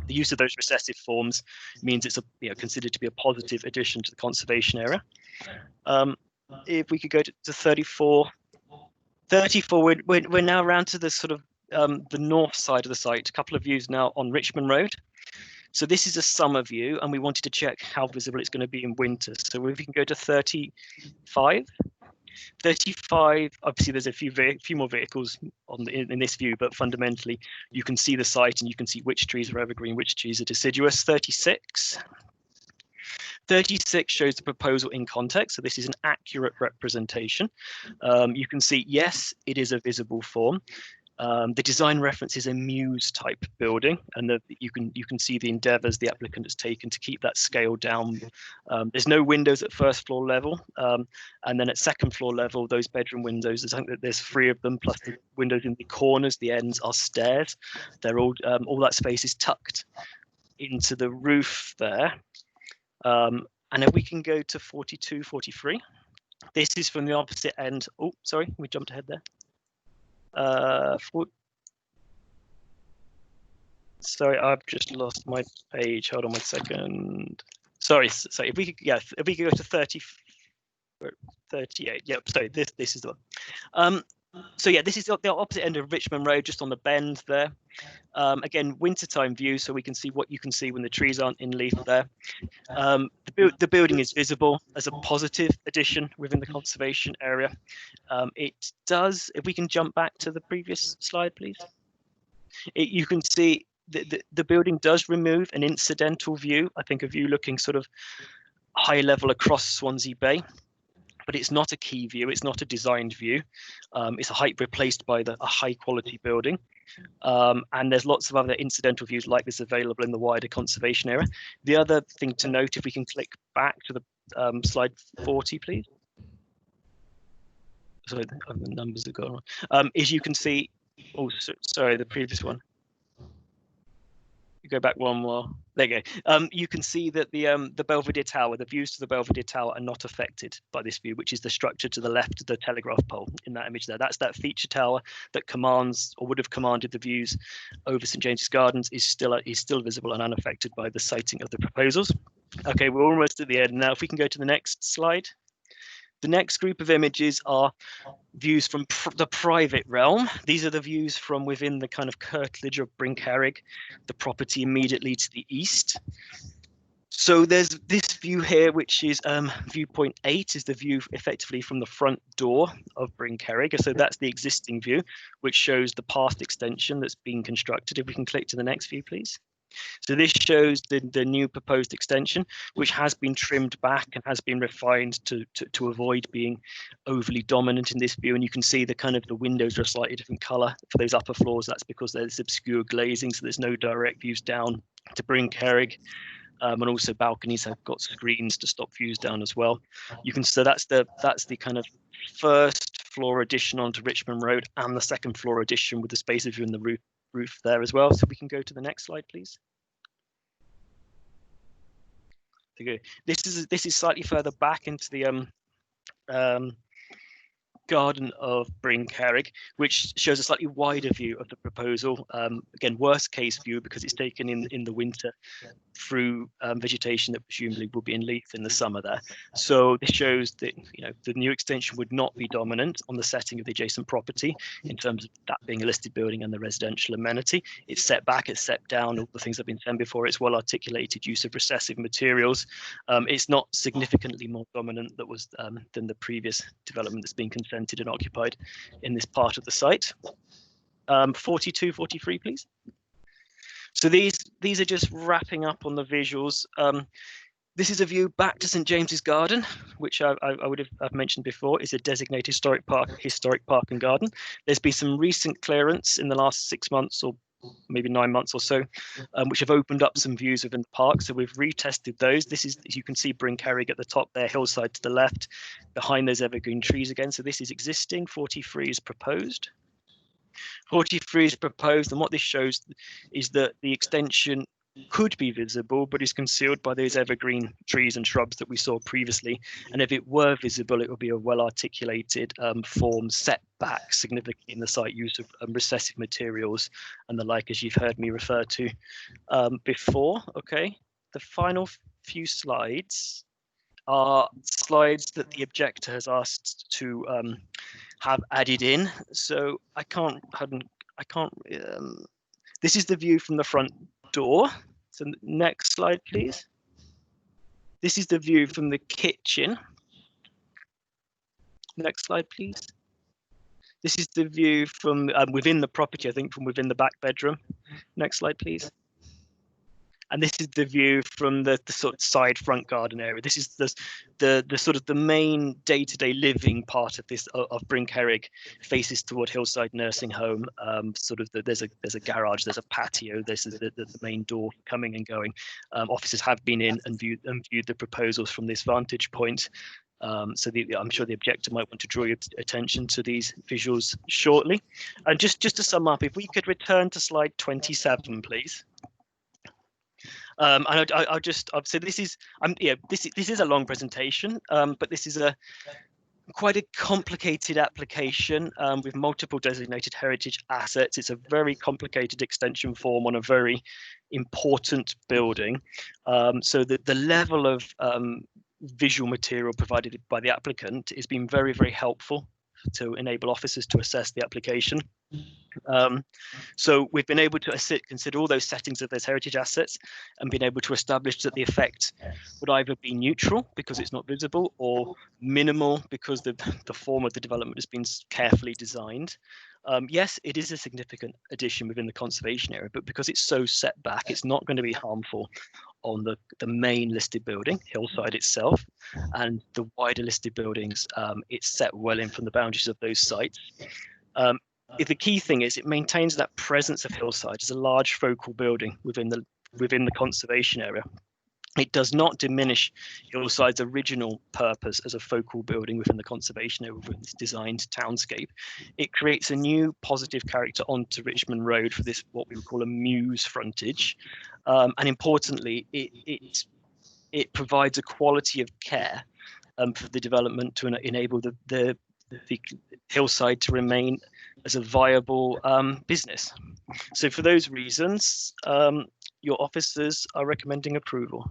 The use of those recessive forms means it's considered to be a positive addition to the conservation area. If we could go to 34. 34, we're now around to the sort of the north side of the site. A couple of views now on Richmond Road. So this is a summer view, and we wanted to check how visible it's going to be in winter. So if we can go to 35. 35, obviously there's a few more vehicles in this view, but fundamentally you can see the site and you can see which trees are evergreen, which trees are deciduous. 36. 36 shows the proposal in context, so this is an accurate representation. You can see, yes, it is a visible form. The design reference is a muse type building, and you can see the endeavours the applicant has taken to keep that scale down. There's no windows at first floor level, and then at second floor level, those bedroom windows, there's 3 of them, plus the windows in the corners, the ends are stairs. They're all that space is tucked into the roof there. And if we can go to 42, 43, this is from the opposite end. Oh, sorry, we jumped ahead there. Sorry, I've just lost my page. Hold on 1 second. Sorry, if we could go to 30, 38. Yep. So this is the one. So yeah, this is the opposite end of Richmond Road, just on the bend there. Again, wintertime view, so we can see what you can see when the trees aren't in leaf there. The building is visible as a positive addition within the conservation area. It does, if we can jump back to the previous slide, please. You can see the building does remove an incidental view, I think a view looking sort of high level across Swansea Bay. But it's not a key view, it's not a designed view. It's a height replaced by a high quality building. And there's lots of other incidental views like this available in the wider conservation area. The other thing to note, if we can click back to the slide 40, please. Sorry, the numbers have gone wrong. Is you can see, sorry, the previous one. Go back one more. There you go. You can see that the Belvedere Tower, the views to the Belvedere Tower are not affected by this view, which is the structure to the left of the telegraph pole in that image there. That's that feature tower that commands or would have commanded the views over St James's Gardens is still visible and unaffected by the siting of the proposals. Okay, we're almost at the end now. If we can go to the next slide. The next group of images are views from the private realm. These are the views from within the kind of curtilage of Bryn Cerrig, the property immediately to the east. So there's this view here, which is viewpoint 8, is the view effectively from the front door of Bryn Cerrig. So that's the existing view, which shows the past extension that's being constructed. If we can click to the next view, please. So this shows the new proposed extension, which has been trimmed back and has been refined to avoid being overly dominant in this view. And you can see the kind of the windows are a slightly different colour for those upper floors. That's because there's obscure glazing, so there's no direct views down to Bryn Cerrig. And also balconies have got screens to stop views down as well. You can so that's the kind of first floor addition onto Richmond Road and the second floor addition with the spaces view in the roof roof there as well. So we can go to the next slide, please. Okay. This is slightly further back into the garden of Bryn Cerrig, which shows a slightly wider view of the proposal. Again, worst case view because it's taken in the winter through vegetation that presumably will be in leaf in the summer there. So this shows that the new extension would not be dominant on the setting of the adjacent property in terms of that being a listed building and the residential amenity. It's set back, it's set down, all the things that have been said before. It's well articulated use of recessive materials. It's not significantly more dominant than the previous development that's been consented and occupied in this part of the site. 42, 43, please. So these are just wrapping up on the visuals. This is a view back to St James's Garden, which I've mentioned before is a designated historic park and garden. There's been some recent clearance in the last 6 months or maybe 9 months or so, which have opened up some views within the park. So we've retested those. This is, as you can see, Bryn Cerrig at the top there, Hillside to the left, behind those evergreen trees again. So this is existing. 43 is proposed. 43 is proposed, and what this shows is that the extension could be visible, but is concealed by those evergreen trees and shrubs that we saw previously. And if it were visible, it would be a well-articulated form set back significantly in the site use of recessive materials and the like, as you've heard me refer to before. Okay, the final few slides are slides that the objector has asked to have added in. So I can't. This is the view from the front door. So next slide, please. This is the view from the kitchen. Next slide, please. This is the view from within the property, I think from within the back bedroom. Next slide, please. And this is the view from the sort of side front garden area. This is the sort of the main day-to-day living part of this of Bryn Cerrig, faces toward Hillside Nursing Home. There's a garage, there's a patio. This is the main door coming and going. Officers have been in and viewed the proposals from this vantage point. I'm sure the objector might want to draw your attention to these visuals shortly. And just to sum up, if we could return to slide 27, please. And I'll say this is a long presentation, but this is quite a complicated application with multiple designated heritage assets. It's a very complicated extension form on a very important building. So the level of visual material provided by the applicant has been very, very helpful to enable officers to assess the application. So we've been able to consider all those settings of those heritage assets and been able to establish that the effect would either be neutral because it's not visible or minimal because the form of the development has been carefully designed. Yes, it is a significant addition within the conservation area, but because it's so set back, it's not going to be harmful on the main listed building, Hillside itself, and the wider listed buildings. It's set well in from the boundaries of those sites. The key thing is it maintains that presence of Hillside as a large focal building within the conservation area. It does not diminish Hillside's original purpose as a focal building within the conservation area with its designed townscape. It creates a new positive character onto Richmond Road for this, what we would call a muse frontage. And importantly, it provides a quality of care for the development to enable the Hillside to remain as a viable business. So for those reasons, your officers are recommending approval.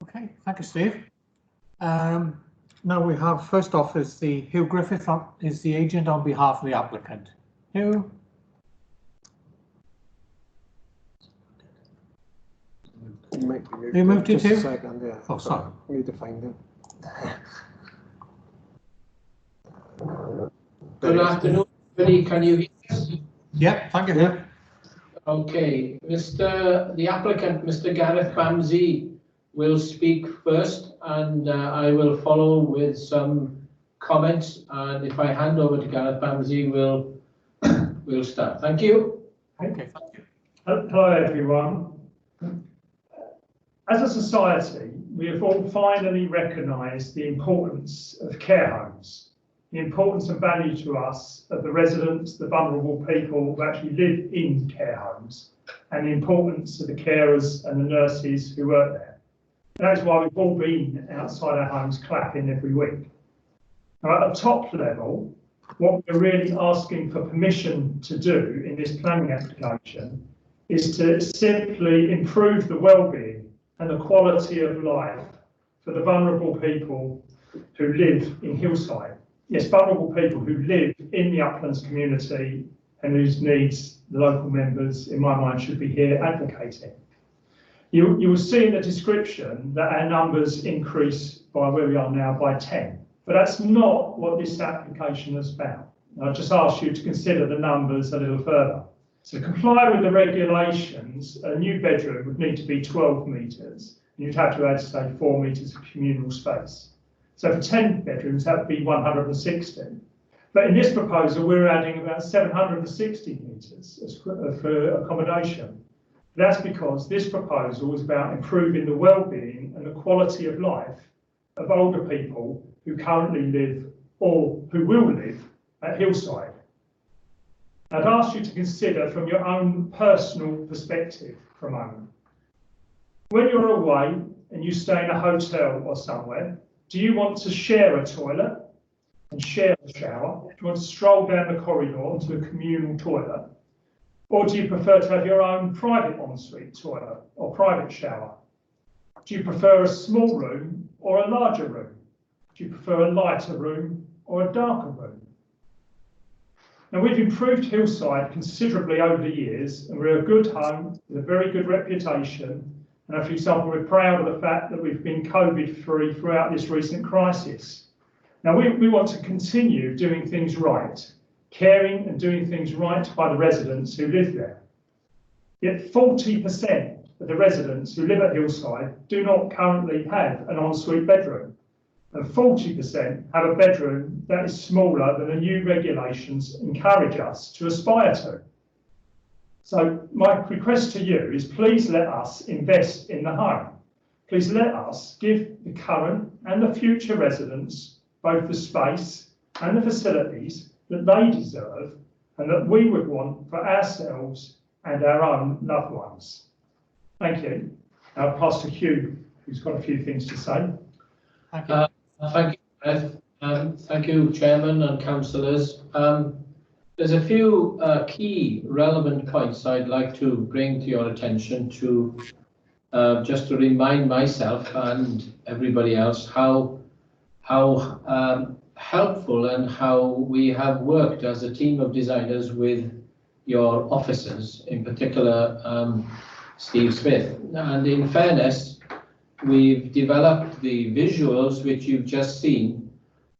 Okay, thank you, Steve. Now we have, first off, is Hugh Griffith is the agent on behalf of the applicant. Hugh? You moved it to?
Second, yeah.
Oh, sorry.
I need to find it.
Good afternoon, everybody. Can you hear us?
Yeah, thank you.
Okay, the applicant, Mr. Gareth Bamsey, will speak first, and I will follow with some comments. And if I hand over to Gareth Bamsey, we'll start. Thank you.
Okay, thank you.
Hello, everyone. As a society, we have all finally recognised the importance of care homes the importance and value to us of the residents, the vulnerable people who actually live in care homes, and the importance of the carers and the nurses who work there. That is why we've all been outside our homes clapping every week. Now, at a top level, what we're really asking for permission to do in this planning application is to simply improve the well-being and the quality of life for the vulnerable people who live in Hillside. Yes, vulnerable people who live in the Uplands community and whose needs the local members, in my mind, should be here advocating. You will see in the description that our numbers increase by where we are now by 10, but that's not what this application is about. I'll just ask you to consider the numbers a little further. To comply with the regulations, a new bedroom would need to be 12 metres, and you'd have to add, say, 4 metres of communal space. So for 10 bedrooms, that would be 160. But in this proposal, we're adding about 760 metres for accommodation. That's because this proposal is about improving the well-being and the quality of life of older people who currently live or who will live at Hillside. I'd ask you to consider from your own personal perspective for a moment. When you're away and you stay in a hotel or somewhere, do you want to share a toilet and share a shower? Do you want to stroll down the corridor to a communal toilet? Or do you prefer to have your own private ensuite toilet or private shower? Do you prefer a small room or a larger room? Do you prefer a lighter room or a darker room? Now, we've improved Hillside considerably over the years, and we're a good home with a very good reputation. And for example, we're proud of the fact that we've been COVID-free throughout this recent crisis. Now, we want to continue doing things right, caring and doing things right by the residents who live there. Yet 40% of the residents who live at Hillside do not currently have an ensuite bedroom, and 40% have a bedroom that is smaller than the new regulations encourage us to aspire to. So my request to you is please let us invest in the home. Please let us give the current and the future residents both the space and the facilities that they deserve and that we would want for ourselves and our own loved ones. Thank you. I'll pass to Hugh, who's got a few things to say.
Thank you. Thank you, Beth. Thank you, Chairman and councillors. There's a few key relevant points I'd like to bring to your attention to just to remind myself and everybody else how helpful and how we have worked as a team of designers with your officers, in particular Steve Smith. And in fairness, we've developed the visuals which you've just seen,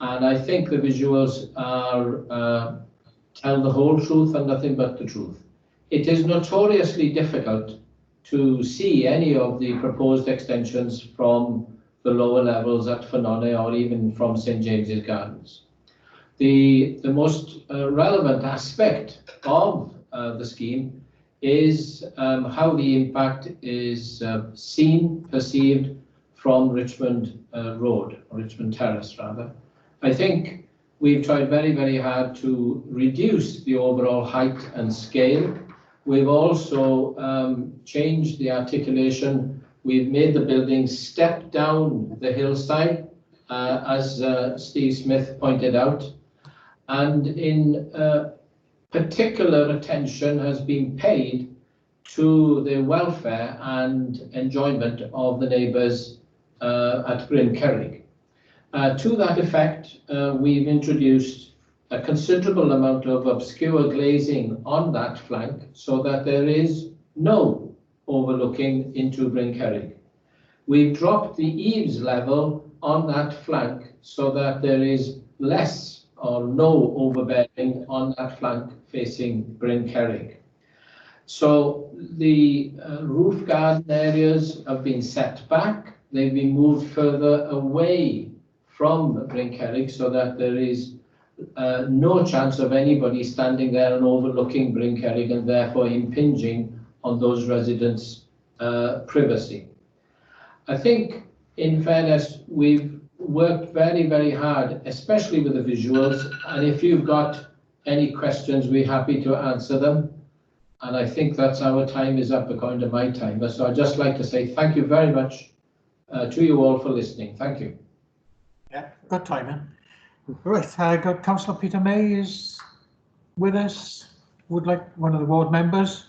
and I think the visuals are tell the whole truth and nothing but the truth. It is notoriously difficult to see any of the proposed extensions from the lower levels at Frontage or even from St James's Gardens. The most relevant aspect of the scheme is how the impact is seen, perceived from Richmond Road, or Richmond Terrace rather. I think we've tried very, very hard to reduce the overall height and scale. We've also changed the articulation. We've made the building step down the hillside, as Steve Smith pointed out. And in particular attention has been paid to the welfare and enjoyment of the neighbours at Bryn Cerrig. To that effect, we've introduced a considerable amount of obscure glazing on that flank so that there is no overlooking into Bryn Cerrig. We've dropped the eaves level on that flank so that there is less or no overbearing on that flank facing Bryn Cerrig. So the roof garden areas have been set back. They've been moved further away from Bryn Cerrig so that there is no chance of anybody standing there and overlooking Bryn Cerrig and therefore impinging on those residents' privacy. I think, in fairness, we've worked very, very hard, especially with the visuals. And if you've got any questions, we're happy to answer them. And I think that's our time is up according to my timer. So I'd just like to say thank you very much to you all for listening. Thank you.
Yeah, good timing. Right, I got Councillor Peter May is with us. Would like one of the ward members.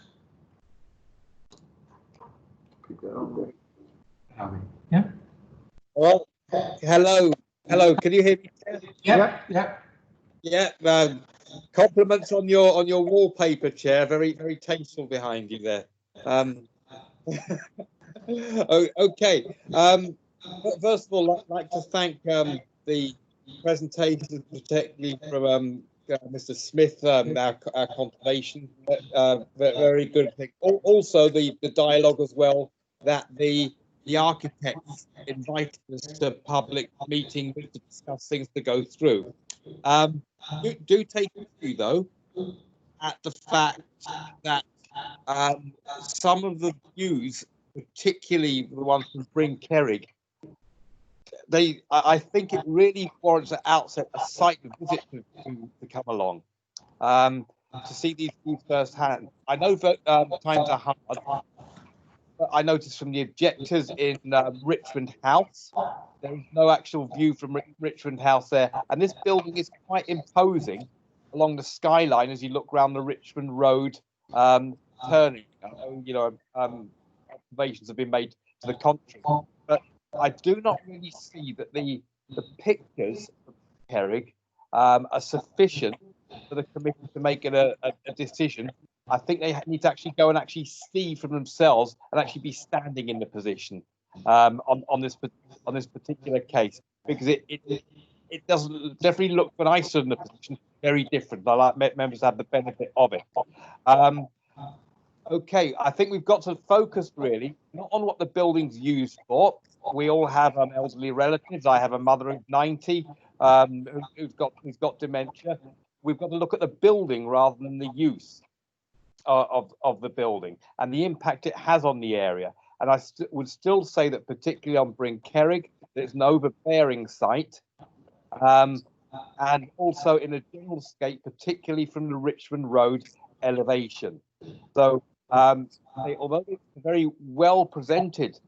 Yeah.
Well, hello, can you hear me?
Yeah.
Yeah. Compliments on your wallpaper, Chair. Very tasteful behind you there. Okay. First of all, I'd like to thank the presentation, particularly from Mr. Smith, our conservation. Very good thing. Also, the dialogue as well that the architects invited us to public meeting to discuss things to go through. Do take issue though at the fact that some of the views, particularly the ones from Bryn Cerrig, I think it really warrants at outset a site visit to come along to see these views firsthand. I know that times are hard. But I noticed from the objectors in Richmond House, there is no actual view from Richmond House there, and this building is quite imposing along the skyline as you look around the Richmond Road turning. You know, observations have been made to the contrary, but I do not really see that the pictures of Cerrig are sufficient for the committee to make it a decision. I think they need to actually go and actually see for themselves and actually be standing in the position on this particular case, because it doesn't definitely look, when I stood in the position, very different. I like members have the benefit of it. Okay, I think we've got to focus really not on what the building's used for. We all have elderly relatives. I have a mother who's 90 who's got dementia. We've got to look at the building rather than the use of the building and the impact it has on the area. And I would still say that particularly on Bryn Cerrig, there's an overbearing site, and also in a general scape, particularly from the Richmond Road elevation. So although it's a very well presented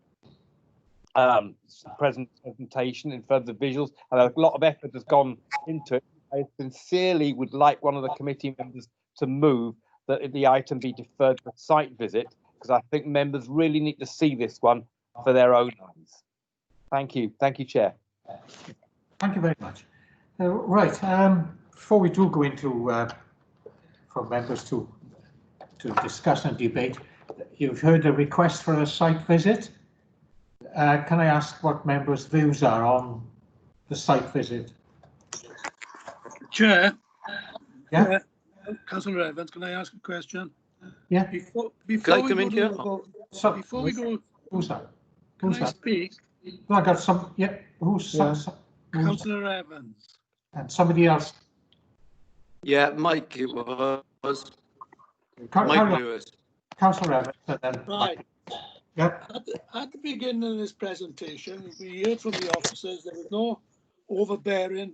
presentation in further visuals, and a lot of effort has gone into it, I sincerely would like one of the committee members to move that the item be deferred for site visit, because I think members really need to see this one for their own eyes. Thank you, Chair.
Thank you very much. Right, before we do go into for members to discuss and debate, you've heard a request for a site visit. Can I ask what members' views are on the site visit?
Chair.
Yeah.
Councillor Evans, can I ask a question?
Yeah.
Before
Can I come in here?
Before we go,
who's that?
Can I speak?
I got some. Yeah. Who's
Councillor Evans.
And somebody else.
Yeah, Mike. It was Mike Lewis.
Councillor Evans, and then
right.
Yep.
At the beginning of this presentation, we heard from the officers there was no overbearing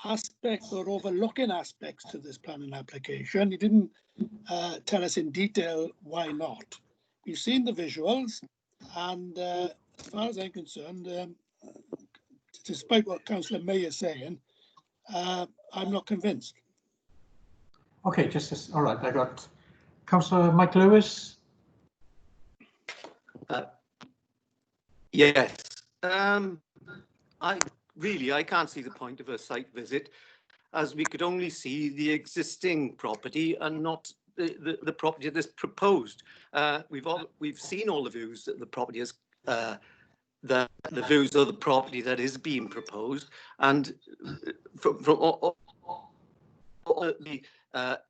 aspects or overlooking aspects to this planning application. You didn't tell us in detail why not. We've seen the visuals, and as far as I'm concerned, despite what Councillor May is saying, I'm not convinced.
Okay, all right. I got Councillor Mike Lewis.
Yes. I can't see the point of a site visit, as we could only see the existing property and not the property that's proposed. We've seen all the views that the property has, the views of the property that is being proposed, and from all the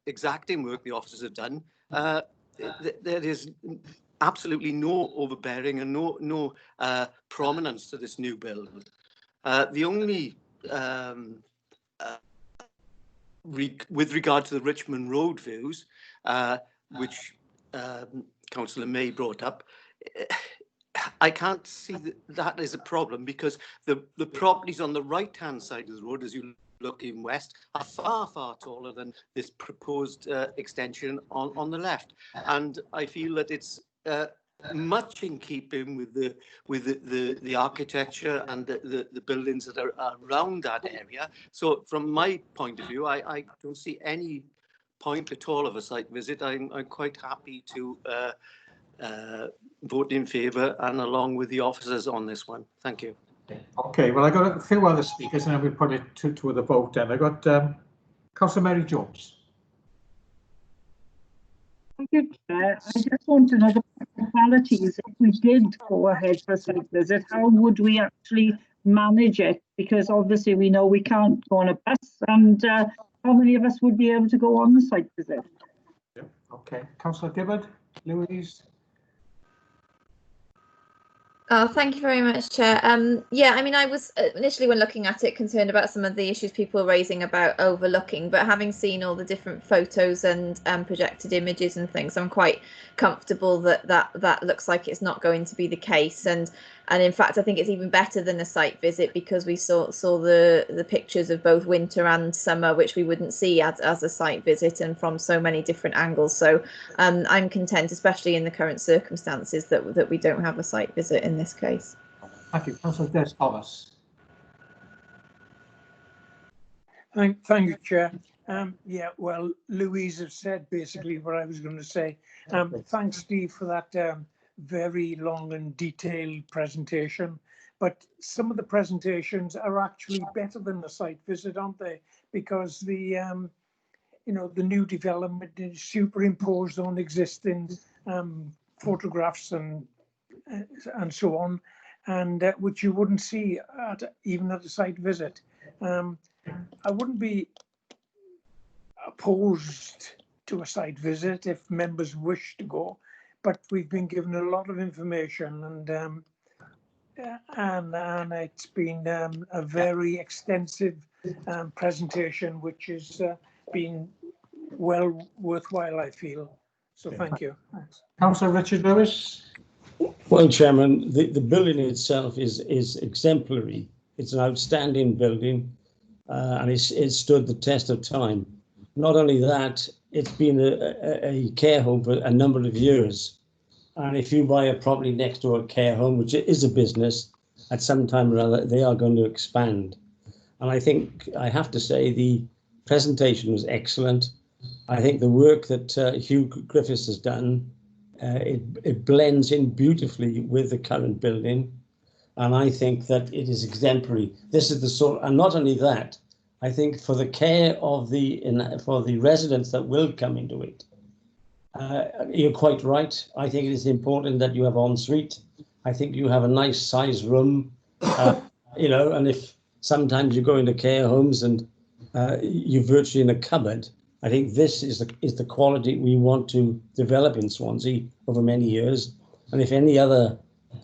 exacting work the officers have done, there is absolutely no overbearing and no prominence to this new build. The only, with regard to the Richmond Road views, which Councillor May brought up, I can't see that as a problem, because the properties on the right-hand side of the road, as you look in west, are far, far taller than this proposed extension on the left. And I feel that it's much in keeping with the architecture and the buildings that are around that area. So from my point of view, I don't see any point at all of a site visit. I'm quite happy to vote in favour and along with the officers on this one. Thank you.
Okay, well, I got a few other speakers and then we'll put it to the vote then. I got Councillor Mary Jones.
Thank you, Chair. I just want to know the practicalities. If we did go ahead for a site visit, how would we actually manage it? Because obviously we know we can't go on a bus, and how many of us would be able to go on the site visit?
Yeah. Okay, Councillor Gibbard, Louise.
Oh, thank you very much, Chair. Yeah, I mean, I was initially, when looking at it, concerned about some of the issues people were raising about overlooking, but having seen all the different photos and projected images and things, I'm quite comfortable that looks like it's not going to be the case. And in fact, I think it's even better than a site visit, because we saw the pictures of both winter and summer, which we wouldn't see as a site visit and from so many different angles. So I'm content, especially in the current circumstances, that we don't have a site visit in this case.
Thank you. Councillor Des Thomas.
Thank you, Chair. Yeah, well, Louise has said basically what I was going to say. Thanks, Steve, for that very long and detailed presentation. But some of the presentations are actually better than the site visit, aren't they? Because the the new development is superimposed on existing photographs and so on, and which you wouldn't see even at a site visit. I wouldn't be opposed to a site visit if members wish to go, but we've been given a lot of information, and it's been a very extensive presentation, which has been well worthwhile, I feel. So thank you. Thanks.
Councillor Richard Lewis.
Well, Chairman, the building itself is exemplary. It's an outstanding building, and it's stood the test of time. Not only that, it's been a care home for a number of years. And if you buy a property next to a care home, which is a business, at some time or other, they are going to expand. And I think I have to say the presentation was excellent. I think the work that Hugh Griffiths has done, it blends in beautifully with the current building. And I think that it is exemplary. This is the sort, and not only that, I think for the care of for the residents that will come into it, you're quite right. I think it is important that you have ensuite. I think you have a nice size room, and if sometimes you go into care homes and you're virtually in a cupboard, I think this is the quality we want to develop in Swansea over many years. And if any other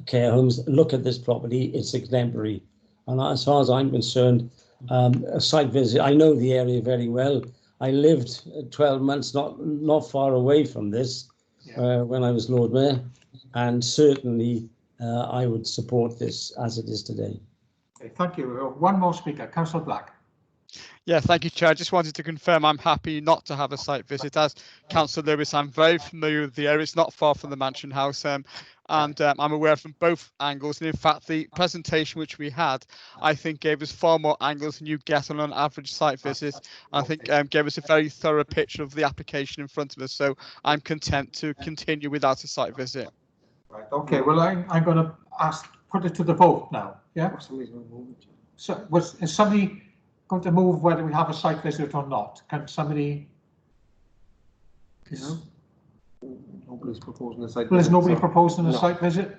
care homes look at this property, it's exemplary. And as far as I'm concerned, a site visit, I know the area very well. I lived 12 months not far away from this when I was Lord Mayor, and certainly I would support this as it is today.
Okay, thank you. One more speaker, Councillor Black.
Yeah, thank you, Chair. I just wanted to confirm I'm happy not to have a site visit. As Councillor Lewis, I'm very familiar with the area. It's not far from the Mansion House, and I'm aware from both angles. And in fact, the presentation which we had, I think, gave us far more angles than you get on an average site visit. I think gave us a very thorough picture of the application in front of us. So I'm content to continue without a site visit.
Right. Okay. Well, I'm going to put it to the vote now. Yeah. So is somebody going to move whether we have a site visit or not? Can somebody?
No. Nobody's proposing a site visit.
Well, is nobody proposing a site visit?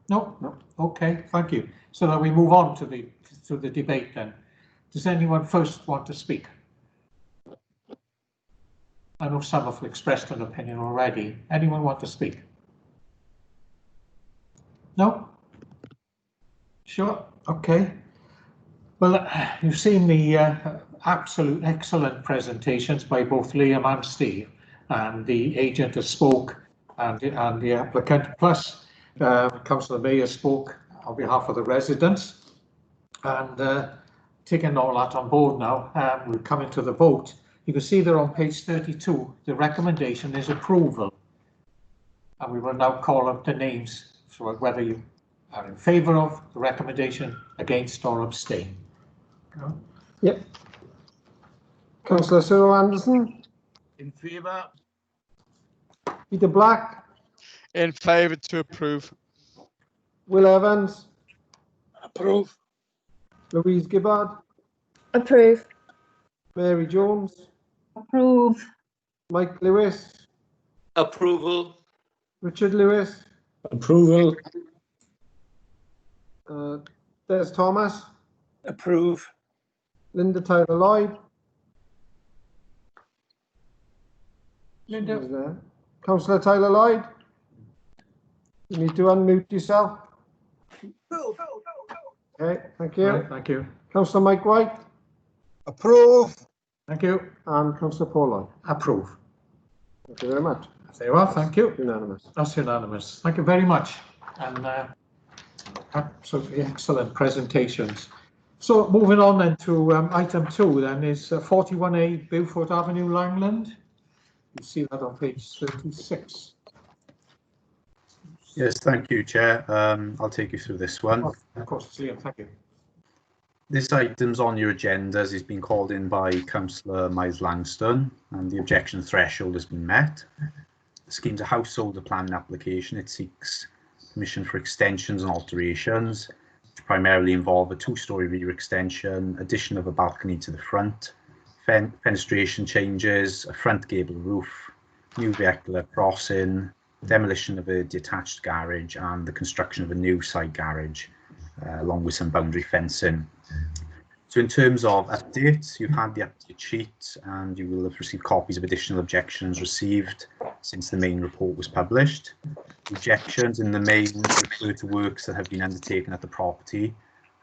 No.
No.
Okay. Thank you. So then we move on to the debate then. Does anyone first want to speak? I know some have expressed an opinion already. Anyone want to speak? No? Sure. Okay. Well, you've seen the absolute excellent presentations by both Liam and Steve, and the agent has spoke and the applicant. Plus, Councillor Mayor spoke on behalf of the residents, and taking all that on board now, we're coming to the vote. You can see there on page 32, the recommendation is approval. And we will now call up the names, so whether you are in favour of the recommendation, against or abstain.
Yep. Councillor Cyril Anderson.
In favour.
Peter Black.
In favour to approve.
Will Evans.
Approve.
Louise Gibbard.
Approve.
Mary Jones.
Approve.
Mike Lewis.
Approval.
Richard Lewis.
Approval.
Des Thomas.
Approve.
Linda Tyler Lloyd.
Linda.
Councillor Tyler Lloyd. You need to unmute yourself. Okay, thank you.
Right, thank you.
Councillor Mike White.
Approve.
Thank you.
And Councillor Paul Lloyd.
Approve.
Thank you very much.
There you are, thank you.
Unanimous.
That's unanimous. Thank you very much. And absolutely excellent presentations. So moving on then to item 2 then is 41A Beaufort Avenue, Langland. You see that on page 36.
Yes, thank you, Chair. I'll take you through this one.
Of course, it's Liam, thank you.
This item's on your agendas. It's been called in by Councillor Miles Langston, and the objection threshold has been met. The scheme's a householder planning application. It seeks permission for extensions and alterations, which primarily involve a 2-storey rear extension, addition of a balcony to the front, fenestration changes, a front gable roof, new vehicular crossing, demolition of a detached garage, and the construction of a new side garage, along with some boundary fencing. So in terms of updates, you've had the update sheet and you will have received copies of additional objections received since the main report was published. Objections in the main refer to works that have been undertaken at the property,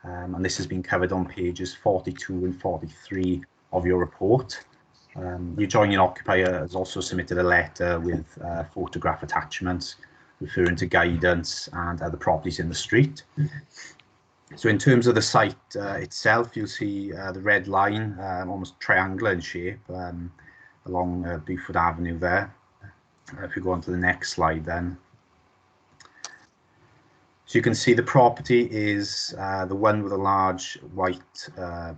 and this has been covered on pages 42 and 43 of your report. The adjoining occupier has also submitted a letter with photograph attachments referring to guidance and other properties in the street. So in terms of the site itself, you'll see the red line, almost triangular in shape, along Beaufort Avenue there. If we go on to the next slide then. So you can see the property is the one with a large white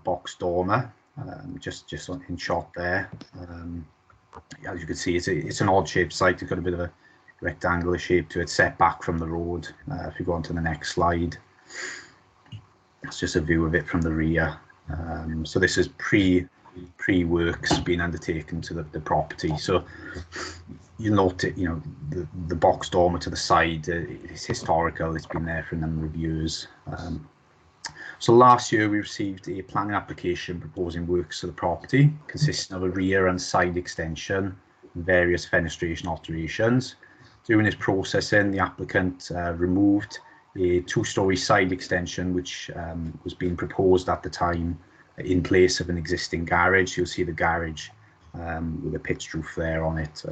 box dormer, just in shot there. As you can see, it's an odd shaped site. It's got a bit of a rectangular shape to it, set back from the road. If you go on to the next slide. It's just a view of it from the rear. So this is pre-works being undertaken to the property. So you note it, you know, the box dormer to the side is historical. It's been there for a number of years. So last year we received a planning application proposing works to the property, consisting of a rear and side extension and various fenestration alterations. During this processing, the applicant removed a 2-storey side extension which was being proposed at the time in place of an existing garage. You'll see the garage with a pitched roof there on it,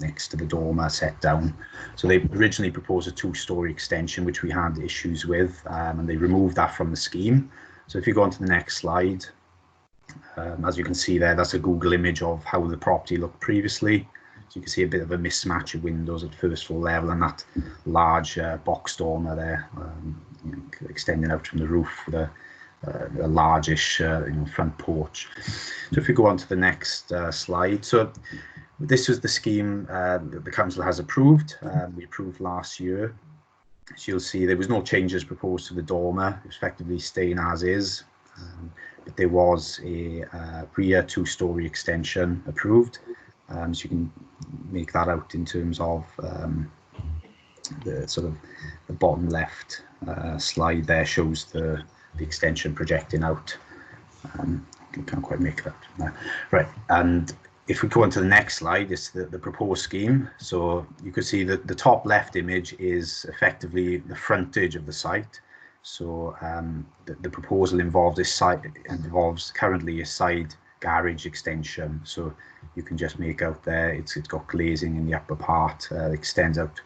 next to the dormer set down. So they originally proposed a 2-storey extension which we had issues with, and they removed that from the scheme. So if you go on to the next slide, as you can see there, that's a Google image of how the property looked previously. So you can see a bit of a mismatch of windows at first floor level, and that large box dormer there, you know, extending out from the roof with a largish front porch. So if we go on to the next slide. So this was the scheme that the council has approved. We approved last year. So you'll see there was no changes proposed to the dormer. It was effectively staying as is. But there was a rear 2-storey extension approved. So you can make that out in terms of the sort of the bottom left slide there shows the extension projecting out. Can't quite make that. Right, and if we go on to the next slide, it's the proposed scheme. So you can see that the top left image is effectively the frontage of the site. So the proposal involves currently a side garage extension. So you can just make out there, it's got glazing in the upper part, extends out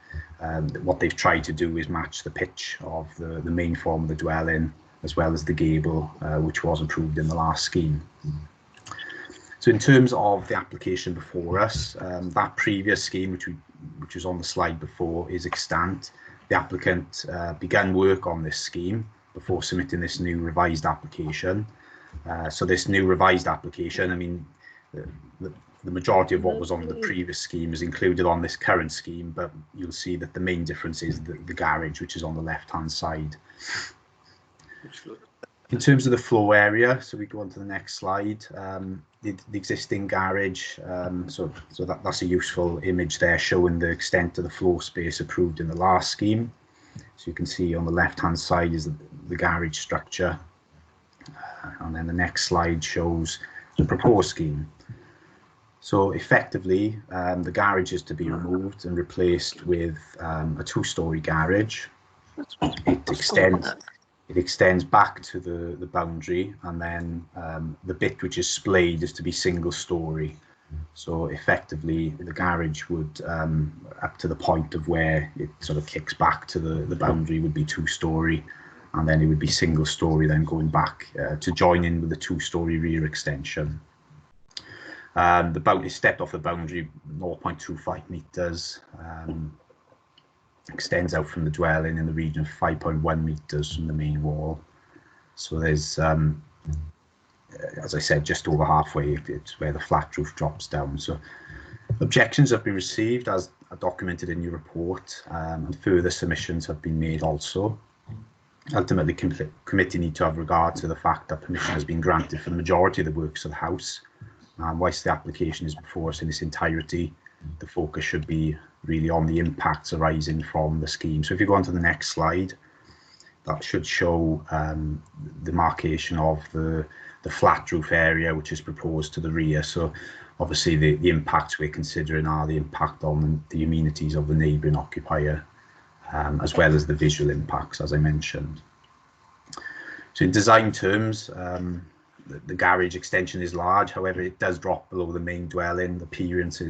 what they've tried to do is match the pitch of the main form of the dwelling, as well as the gable, which was approved in the last scheme. So in terms of the application before us, that previous scheme, which was on the slide before, is extant. The applicant began work on this scheme before submitting this new revised application. So this new revised application, I mean, the majority of what was on the previous scheme is included on this current scheme, but you'll see that the main difference is the garage, which is on the left-hand side. In terms of the floor area, so we go on to the next slide. The existing garage, so that's a useful image there showing the extent of the floor space approved in the last scheme. So you can see on the left-hand side is the garage structure, and then the next slide shows the proposed scheme. So effectively, the garage is to be removed and replaced with a two-storey garage. It extends back to the boundary, and then the bit which is splayed is to be single-storey. So effectively, the garage would, up to the point of where it sort of kicks back to the boundary, would be two-storey, and then it would be single-storey, then going back to join in with the two-storey rear extension. The boundary stepped off the boundary 0.25 metres, extends out from the dwelling in the region of 5.1 metres from the main wall. So there's, as I said, just over halfway, it's where the flat roof drops down. So objections have been received as documented in your report, and further submissions have been made also. Ultimately, committee need to have regard to the fact that permission has been granted for the majority of the works of the house. Whilst the application is before us in its entirety, the focus should be really on the impacts arising from the scheme. So if you go on to the next slide, that should show the marcation of the flat roof area which is proposed to the rear. So obviously the impacts we're considering are the impact on the amenities of the neighbouring occupier, as well as the visual impacts, as I mentioned. So in design terms, the garage extension is large, however it does drop below the main dwelling. The appearance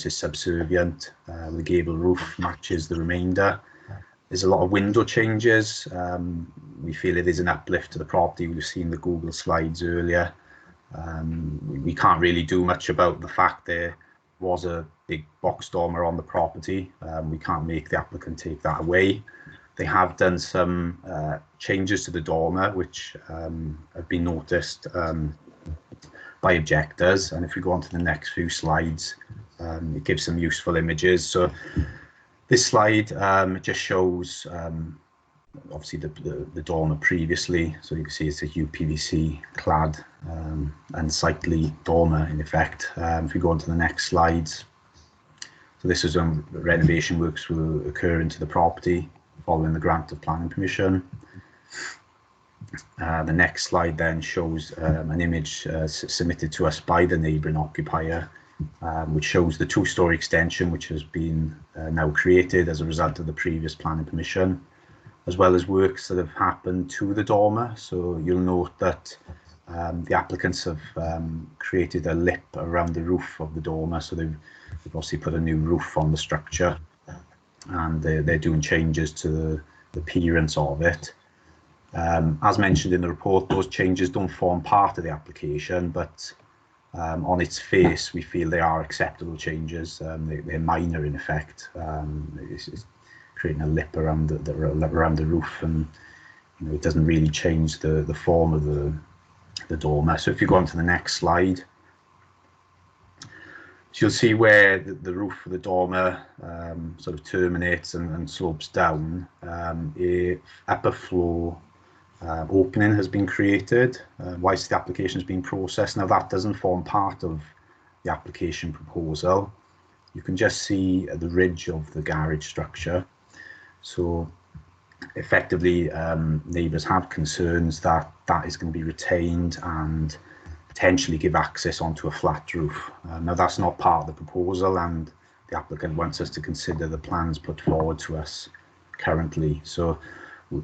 is subservient. The gable roof matches the remainder. There's a lot of window changes. We feel it is an uplift to the property. We've seen the Google slides earlier. We can't really do much about the fact there was a big box dormer on the property. We can't make the applicant take that away. They have done some changes to the dormer, which have been noticed by objectors. And if we go on to the next few slides, it gives some useful images. So this slide just shows obviously the dormer previously. So you can see it's a UPVC clad unsightly dormer in effect. If we go on to the next slides, so this is when renovation works will occur into the property following the grant of planning permission. The next slide then shows an image submitted to us by the neighbouring occupier, which shows the two-storey extension which has been now created as a result of the previous planning permission, as well as works that have happened to the dormer. So you'll note that the applicants have created a lip around the roof of the dormer, so they've obviously put a new roof on the structure, and they're doing changes to the appearance of it. As mentioned in the report, those changes don't form part of the application, but on its face, we feel they are acceptable changes. They're minor in effect. It's creating a lip around the roof, and it doesn't really change the form of the dormer. So if you go on to the next slide, so you'll see where the roof of the dormer sort of terminates and slopes down. A upper floor opening has been created whilst the application is being processed. Now that doesn't form part of the application proposal. You can just see the ridge of the garage structure. So effectively, neighbours have concerns that that is going to be retained and potentially give access onto a flat roof. Now that's not part of the proposal, and the applicant wants us to consider the plans put forward to us currently. So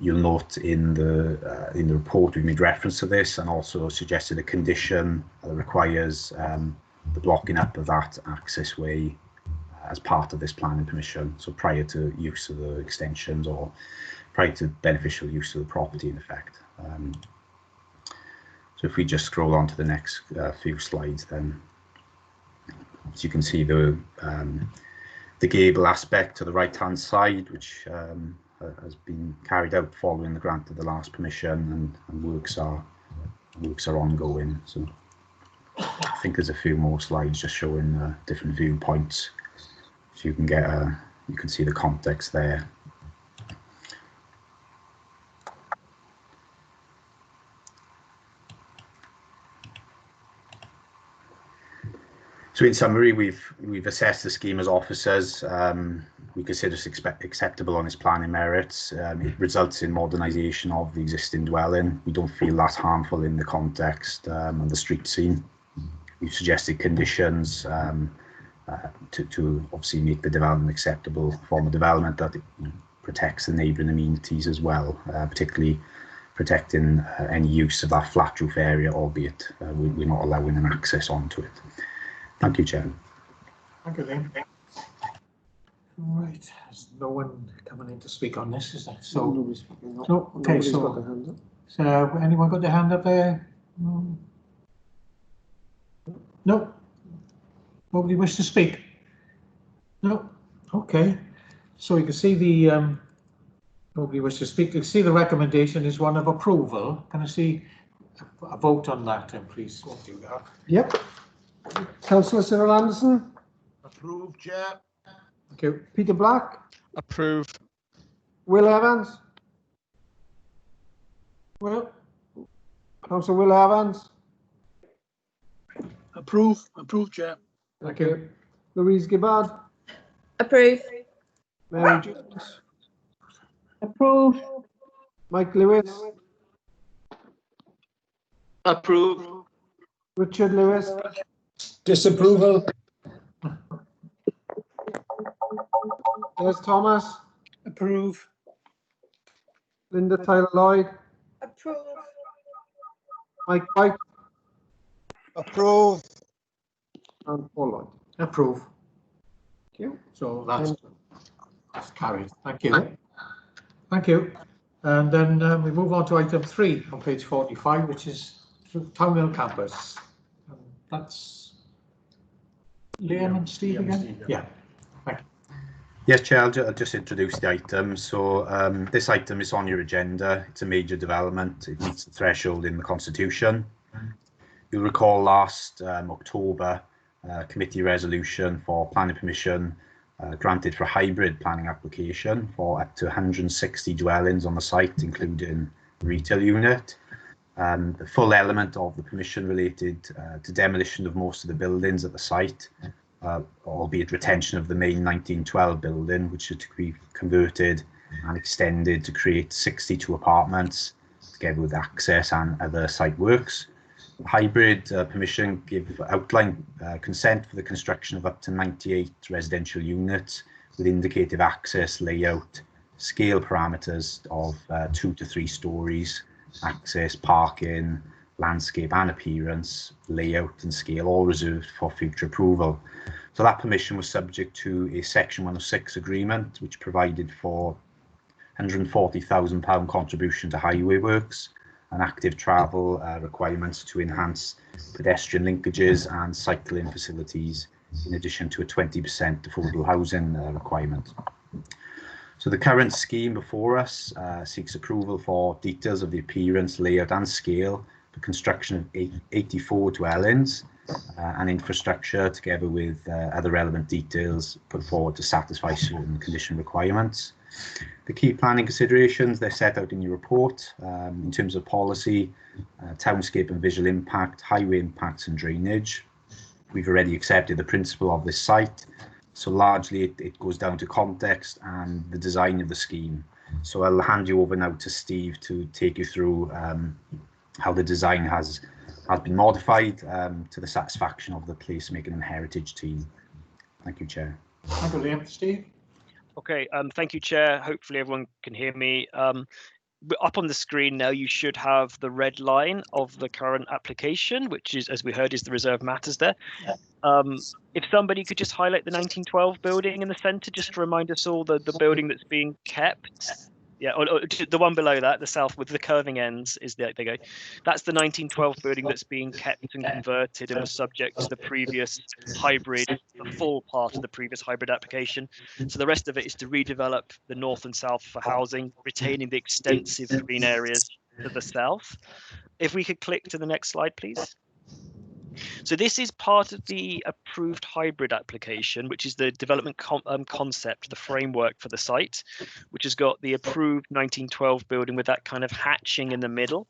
you'll note in the report we've made reference to this, and also suggested a condition that requires the blocking up of that access way as part of this planning permission, so prior to use of the extensions or prior to beneficial use of the property in effect. So if we just scroll on to the next few slides, then as you can see the gable aspect to the right hand side, which has been carried out following the grant of the last permission, and works are ongoing. So I think there's a few more slides just showing different viewpoints, so you can get you can see the context there. So in summary, we've assessed the scheme as officers. We consider it acceptable on its planning merits. It results in modernisation of the existing dwelling. We don't feel that's harmful in the context and the street scene. We've suggested conditions to obviously make the development acceptable form of development that it protects the neighbouring amenities as well, particularly protecting any use of that flat roof area, albeit we're not allowing an access onto it. Thank you, Chair.
Thank you, Liam. Right, there's no one coming in to speak on this, is there? So, no, okay, so anyone got their hand up there? No. Nobody wish to speak? No. Okay. So you can see the nobody wish to speak. You can see the recommendation is one of approval. Can I see a vote on that, then, please? We'll do that.
Yep. Councillor Cyril Anderson.
Approved, Chair.
Thank you. Peter Black.
Approve.
Will Evans.
Will.
Councillor Will Evans.
Approve, Chair.
Thank you. Louise Gibbard.
Approve.
Mary Jones.
Approve.
Mike Lewis.
Approve.
Richard Lewis.
Disapproval.
Des Thomas.
Approve.
Linda Tyler Lloyd.
Approve.
Mike White.
Approve.
And Paul Lloyd.
Approve.
Thank you.
So that's carried. Thank you. Thank you. And then we move on to item 3 on page 45, which is Town Hill Campus. That's Liam and Steve again? Yeah. Thank you.
Yes, Chair, I'll just introduce the item. So this item is on your agenda. It's a major development. It meets the threshold in the Constitution. You'll recall last October, committee resolution for planning permission granted for a hybrid planning application for up to 160 dwellings on the site, including the retail unit. The full element of the permission related to demolition of most of the buildings at the site, albeit retention of the main 1912 building, which is to be converted and extended to create 62 apartments, together with access and other site works. Hybrid permission outline consent for the construction of up to 98 residential units with indicative access, layout, scale parameters of 2 to 3 stories, access, parking, landscape and appearance, layout and scale, all reserved for future approval. So that permission was subject to a Section 106 agreement, which provided for £140,000 contribution to highway works and active travel requirements to enhance pedestrian linkages and cycling facilities, in addition to a 20% affordable housing requirement. So the current scheme before us seeks approval for details of the appearance, layout and scale for construction of 84 dwellings and infrastructure, together with other relevant details put forward to satisfy certain condition requirements. The key planning considerations, they're set out in your report in terms of policy, townscape and visual impact, highway impacts and drainage. We've already accepted the principle of this site, so largely it goes down to context and the design of the scheme. So I'll hand you over now to Steve to take you through how the design has been modified to the satisfaction of the placemaking and heritage team. Thank you, Chair.
Thank you, Liam. Steve?
Okay, thank you, Chair. Hopefully everyone can hear me. up on the screen now, you should have the red line of the current application, which is, as we heard, is the reserve matters there. If somebody could just highlight the 1912 building in the centre, just to remind us all the building that's being kept. Yeah, or the one below that, the south with the curving ends, is there they go. That's the 1912 building that's being kept and converted and was subject to the previous hybrid, the full part of the previous hybrid application. So the rest of it is to redevelop the north and south for housing, retaining the extensive green areas to the south. If we could click to the next slide, please. So this is part of the approved hybrid application, which is the development concept, the framework for the site, which has got the approved 1912 building with that kind of hatching in the middle,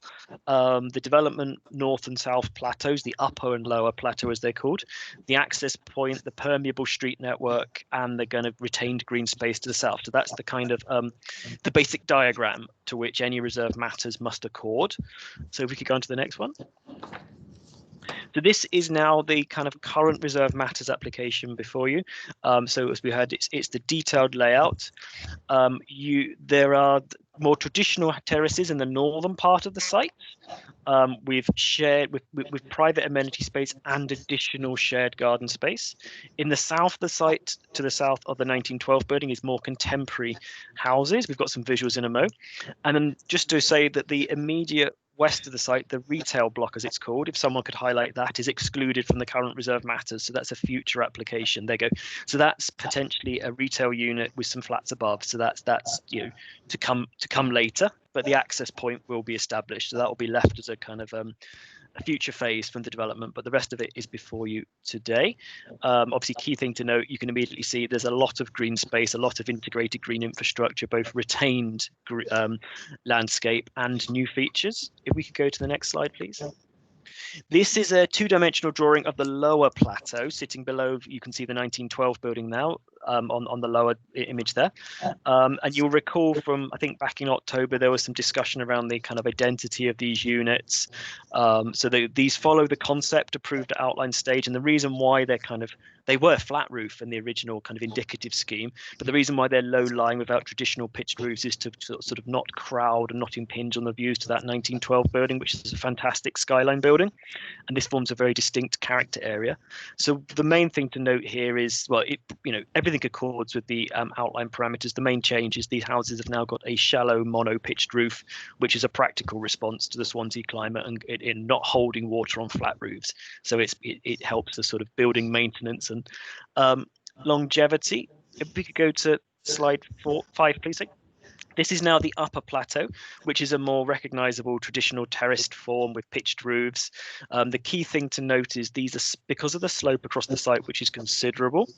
the development north and south plateaus, the upper and lower plateau as they're called, the access point, the permeable street network, and the kind of retained green space to the south. So that's the kind of the basic diagram to which any reserve matters must accord. So if we could go on to the next one. So this is now the kind of current reserve matters application before you. So as we heard, it's the detailed layout. There are more traditional terraces in the northern part of the site. We've shared with private amenity space and additional shared garden space. In the south of the site, to the south of the 1912 building, is more contemporary houses. We've got some visuals in a mo. And then just to say that the immediate west of the site, the retail block, as it's called, if someone could highlight that, is excluded from the current reserve matters. So that's a future application. There you go. So that's potentially a retail unit with some flats above. So that's to come later, but the access point will be established. So that will be left as a kind of a future phase from the development, but the rest of it is before you today. Obviously, key thing to note, you can immediately see there's a lot of green space, a lot of integrated green infrastructure, both retained landscape and new features. If we could go to the next slide, please. This is a two-dimensional drawing of the lower plateau sitting below. You can see the 1912 building now on the lower image there. And you'll recall from, I think back in October, there was some discussion around the kind of identity of these units. So these follow the concept approved at outline stage. And the reason why they were flat roof in the original kind of indicative scheme, but the reason why they're low lying without traditional pitched roofs is to sort of not crowd and not impinge on the views to that 1912 building, which is a fantastic skyline building. And this forms a very distinct character area. So the main thing to note here is, well, everything accords with the outline parameters. The main change is these houses have now got a shallow mono pitched roof, which is a practical response to the Swansea climate and in not holding water on flat roofs. So it helps the sort of building maintenance and longevity. If we could go to slide 5, please. This is now the upper plateau, which is a more recognizable traditional terraced form with pitched roofs. The key thing to note is these are, because of the slope across the site, which is considerable,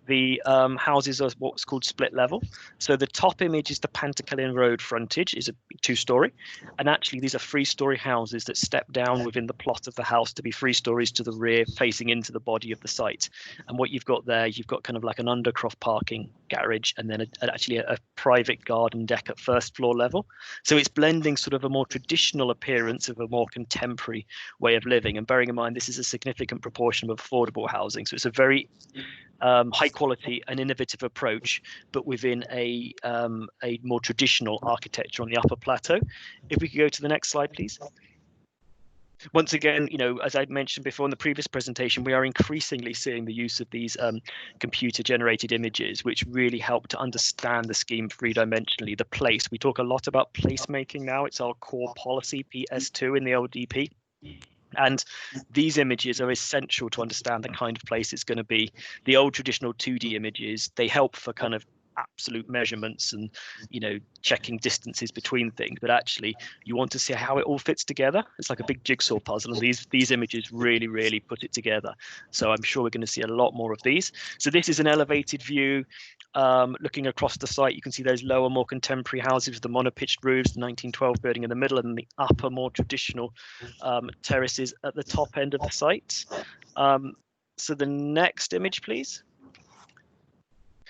the houses are what's called split level. So the top image is the Pentacle road frontage, is a 2-story. And actually, these are 3-story houses that step down within the plot of the house to be 3 stories to the rear, facing into the body of the site. And what you've got there, you've got kind of like an undercroft parking garage and then actually a private garden deck at first floor level. So it's blending sort of a more traditional appearance of a more contemporary way of living. And bearing in mind, this is a significant proportion of affordable housing. So it's a very high quality and innovative approach, but within a more traditional architecture on the upper plateau. If we could go to the next slide, please. Once again, as I mentioned before in the previous presentation, we are increasingly seeing the use of these computer-generated images, which really help to understand the scheme three-dimensionally. The place, we talk a lot about placemaking now. It's our core policy, PS2 in the LDP. And these images are essential to understand the kind of place it's going to be. The old traditional 2D images, they help for kind of absolute measurements and checking distances between things, but actually you want to see how it all fits together. It's like a big jigsaw puzzle, and these images really put it together. So I'm sure we're going to see a lot more of these. So this is an elevated view looking across the site. You can see those lower, more contemporary houses with the mono-pitched roofs, the 1912 building in the middle, and the upper, more traditional terraces at the top end of the site. So the next image, please.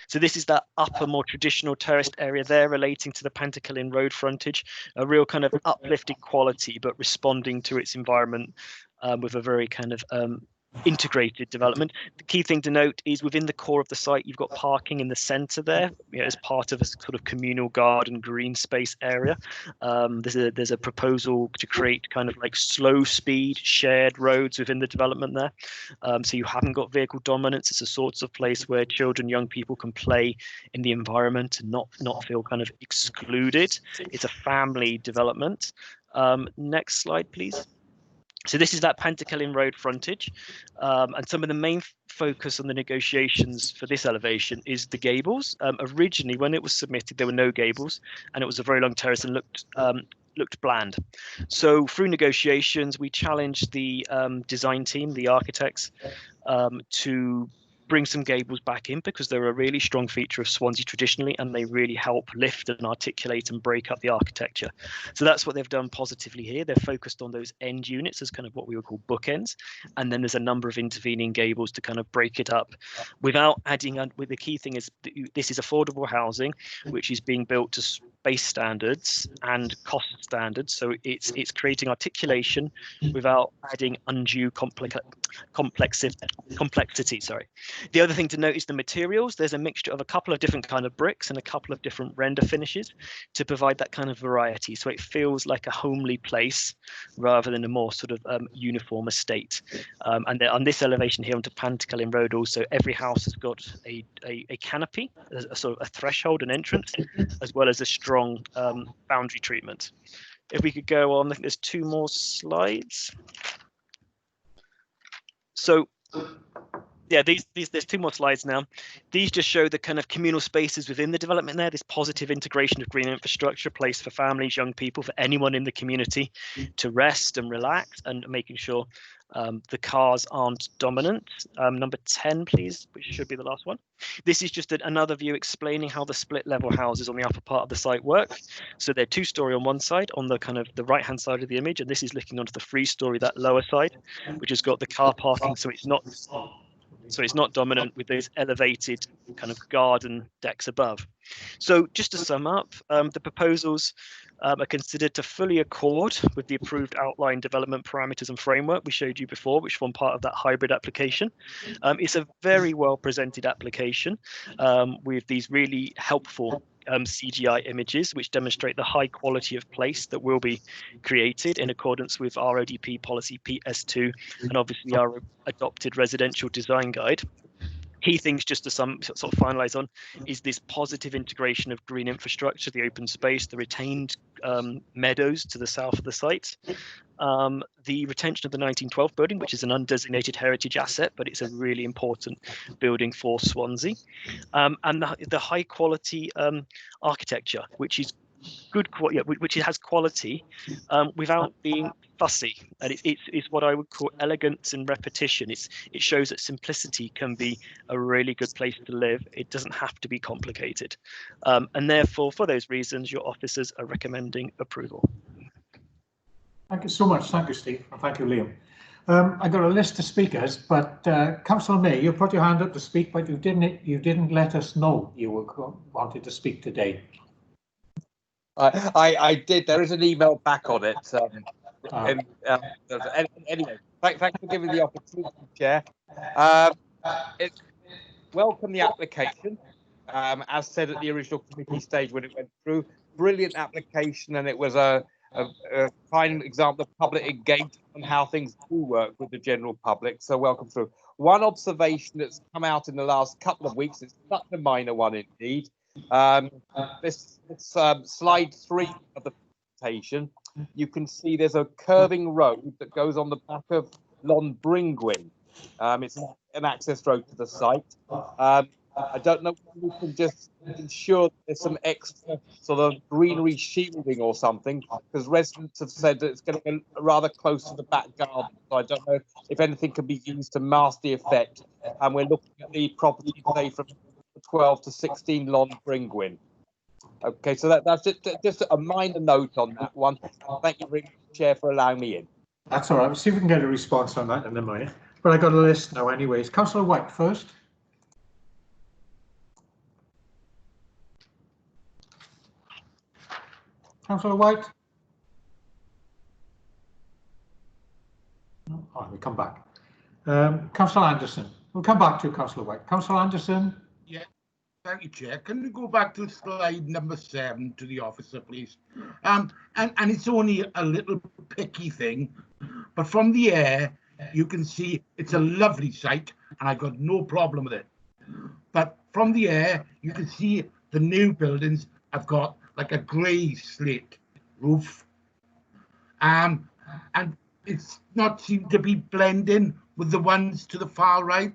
So this is that upper, more traditional terraced area there relating to the Pentacle road frontage, a real kind of uplifted quality, but responding to its environment with a very kind of integrated development. The key thing to note is within the core of the site, you've got parking in the centre there, as part of a sort of communal garden green space area. There's a proposal to create kind of like slow speed shared roads within the development there. So you haven't got vehicle dominance. It's a sort of place where children, young people can play in the environment and not feel kind of excluded. It's a family development. Next slide, please. So this is that Pentacle road frontage, and some of the main focus on the negotiations for this elevation is the gables. Originally, when it was submitted, there were no gables, and it was a very long terrace and looked bland. So through negotiations, we challenged the design team, the architects, to bring some gables back in, because they're a really strong feature of Swansea traditionally, and they really help lift and articulate and break up the architecture. So that's what they've done positively here. They're focused on those end units as kind of what we would call bookends, and then there's a number of intervening gables to kind of break it up without adding. The key thing is that this is affordable housing, which is being built to space standards and cost standards. So it's creating articulation without adding undue complexity. Sorry. The other thing to note is the materials. There's a mixture of a couple of different kind of bricks and a couple of different render finishes to provide that kind of variety. So it feels like a homely place rather than a more sort of uniform estate. And then on this elevation here onto Pentacle Road, also every house has got a canopy, a sort of a threshold, an entrance, as well as a strong boundary treatment. If we could go on, I think there's 2 more slides. So yeah, there's 2 more slides now. These just show the kind of communal spaces within the development there, this positive integration of green infrastructure, place for families, young people, for anyone in the community to rest and relax, and making sure the cars aren't dominant. Number 10, please, which should be the last one. This is just another view explaining how the split level houses on the upper part of the site work. So they're 2-story on one side, on the kind of the right hand side of the image, and this is looking onto the 3-story, that lower side, which has got the car parking, so it's not dominant with those elevated kind of garden decks above. So just to sum up, the proposals are considered to fully accord with the approved outline development parameters and framework we showed you before, which form part of that hybrid application. It's a very well presented application with these really helpful CGI images, which demonstrate the high quality of place that will be created in accordance with our ODP policy PS2 and obviously our adopted residential design guide. Key things just to sort of finalise on is this positive integration of green infrastructure, the open space, the retained meadows to the south of the site, the retention of the 1912 building, which is an undesignated heritage asset, but it's a really important building for Swansea, and the high quality architecture, which is good quality, which has quality without being fussy, and it's what I would call elegance and repetition. It shows that simplicity can be a really good place to live. It doesn't have to be complicated, and therefore, for those reasons, your officers are recommending approval.
Thank you so much. Thank you, Steve. And thank you, Liam. I got a list of speakers, but Councillor May, you put your hand up to speak, but you didn't let us know you wanted to speak today.
I did. There is an email back on it. Anyway, thanks for giving the opportunity, Chair. Welcome the application. As said at the original committee stage when it went through, brilliant application, and it was a fine example of public engagement on how things do work with the general public. So welcome through. One observation that's come out in the last couple of weeks, it's such a minor one indeed. This slide 3 of the presentation, you can see there's a curving road that goes on the back of Lonbringwyn. It's an access road to the site. I don't know if we can just ensure there's some extra sort of greenery shielding or something, because residents have said that it's going to be rather close to the back garden. So I don't know if anything can be used to mask the effect. And we're looking at the property today from 12 to 16 Lonbringwyn. Okay, so that's just a minor note on that one. Thank you very much, Chair, for allowing me in.
That's all right. We'll see if we can get a response on that in a minute. But I got a list now anyways. Councillor White first. Councillor White. Oh, we come back. Councillor Anderson. We'll come back to Councillor White. Councillor Anderson.
Yeah, thank you, Chair. Can we go back to slide number 7 to the officer, please? And it's only a little picky thing, but from the air, you can see it's a lovely site, and I've got no problem with it. But from the air, you can see the new buildings have got like a grey slate roof, and it's not seem to be blending with the ones to the far right,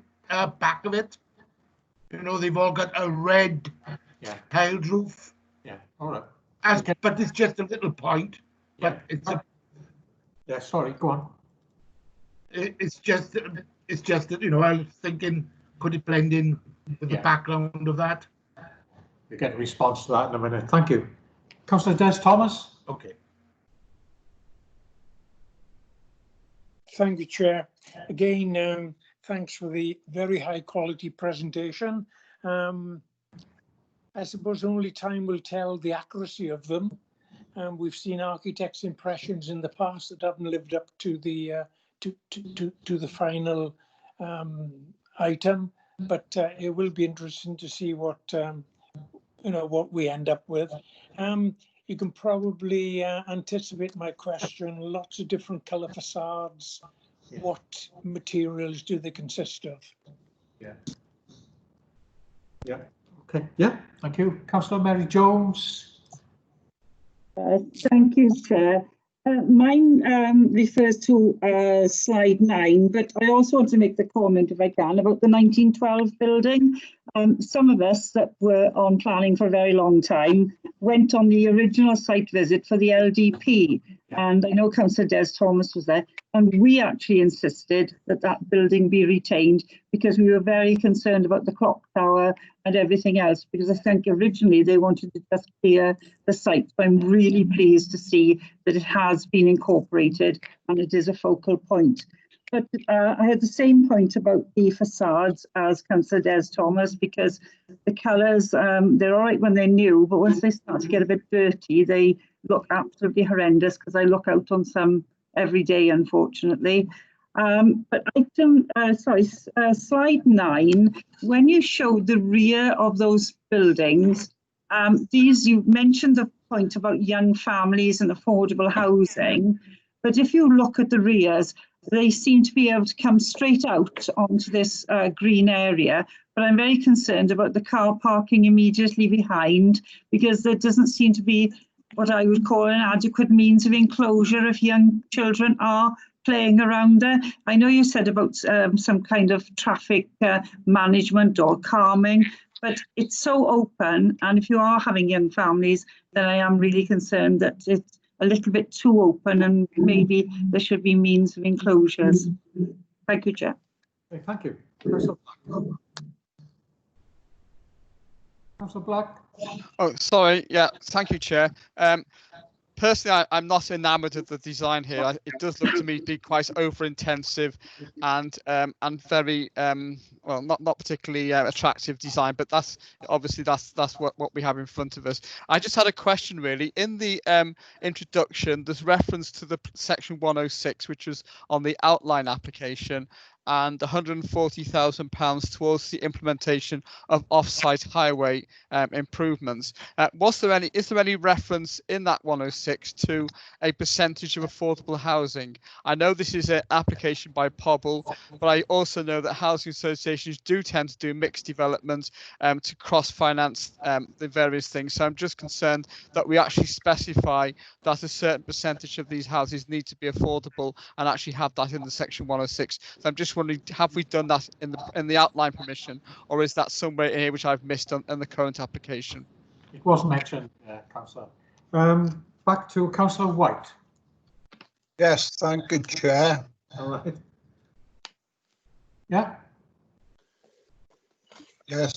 back of it. You know, they've all got a red tiled roof.
Yeah, all right.
But it's just a little point. But it's a.
Yeah, sorry, go on.
It's just that, you know, I was thinking, could it blend in with the background of that?
You'll get a response to that in a minute. Thank you. Councillor Des Thomas.
Okay.
Thank you, Chair. Again, thanks for the very high quality presentation. I suppose only time will tell the accuracy of them. We've seen architects' impressions in the past that haven't lived up to the final item, but it will be interesting to see what what we end up with. You can probably anticipate my question. Lots of different colour facades. Yeah. What materials do they consist of?
Yeah. Yeah. Okay. Yeah. Thank you, Councillor Mary Jones.
Thank you, Chair. Mine refers to slide 9, but I also want to make the comment, if I can, about the 1912 building. Some of us that were on planning for a very long time went on the original site visit for the LDP, and I know Councillor Des Thomas was there, and we actually insisted that that building be retained because we were very concerned about the clock tower and everything else, because I think originally they wanted to just clear the site. So I'm really pleased to see that it has been incorporated and it is a focal point. But I had the same point about the facades as Councillor Des Thomas, because the colours, they're all right when they're new, but once they start to get a bit dirty, they look absolutely horrendous, because I look out on some every day, unfortunately. But slide 9, when you showed the rear of those buildings, you mentioned the point about young families and affordable housing, but if you look at the rears, they seem to be able to come straight out onto this green area, but I'm very concerned about the car parking immediately behind, because there doesn't seem to be what I would call an adequate means of enclosure if young children are playing around there. I know you said about some kind of traffic management or calming, but it's so open, and if you are having young families, then I am really concerned that it's a little bit too open, and maybe there should be means of enclosures. Thank you, Chair.
Okay, thank you. Councillor Black.
Oh, sorry. Yeah, thank you, Chair. Personally, I'm not enamoured of the design here. It does look to me to be quite over-intensive and very well, not particularly attractive design. But that's obviously that's what we have in front of us. I just had a question really. In the introduction, there's reference to the section 106, which was on the outline application, and £140,000 towards the implementation of off-site highway improvements. Is there any reference in that 106 to a percentage of affordable housing? I know this is an application by Pobble, but I also know that housing associations do tend to do mixed development to cross-finance the various things. So I'm just concerned that we actually specify that a certain percentage of these houses need to be affordable and actually have that in the section 106. So I'm just wondering, have we done that in the outline permission, or is that somewhere in here which I've missed in the current application?
It was mentioned, Councillor. Back to Councillor White.
Yes, thank you, Chair.
All right. Yeah.
Yes,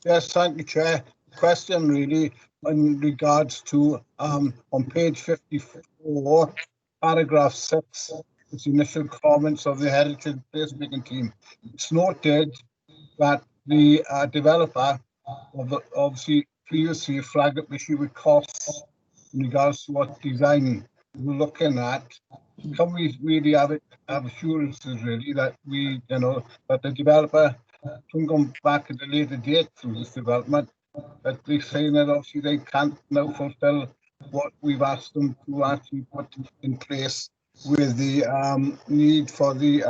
thank you, Chair. Question really in regards to on page 54, paragraph 6. It's the initial comments of the Heritage Placemaking Team. It's noted that the developer obviously previously flagged up issue with costs in regards to what design we're looking at, can we really have assurances really that that the developer can come back at a later date through this development, that they're saying that obviously they can't now fulfill what we've asked them to actually put in place with the need for the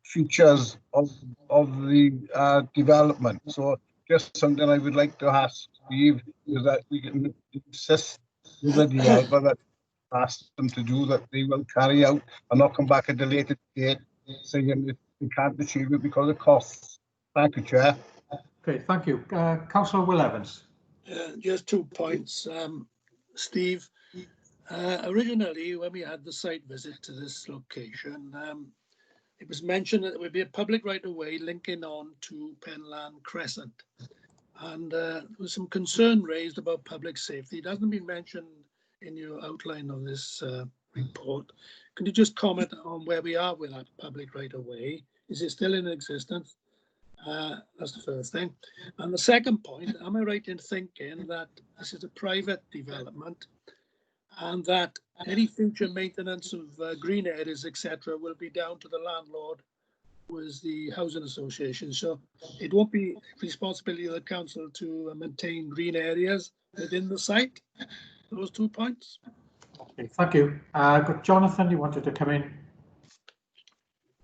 features of the development. So just something I would like to ask Steve is that we can insist with the developer that ask them to do that they will carry out and not come back at a later date saying that they can't achieve it because of costs. Thank you, Chair.
Okay, thank you. Councillor Will Evans.
Just 2 points, Steve. Originally, when we had the site visit to this location, it was mentioned that there would be a public right-of-way linking on to Penland Crescent. And there was some concern raised about public safety. It hasn't been mentioned in your outline of this report. Can you just comment on where we are with that public right-of-way? Is it still in existence? That's the first thing. And the second point, am I right in thinking that this is a private development and that any future maintenance of green areas, etc., will be down to the landlord, who is the housing association? So it won't be responsibility of the council to maintain green areas within the site. Those 2 points.
Okay, thank you. Jonathan, you wanted to come in?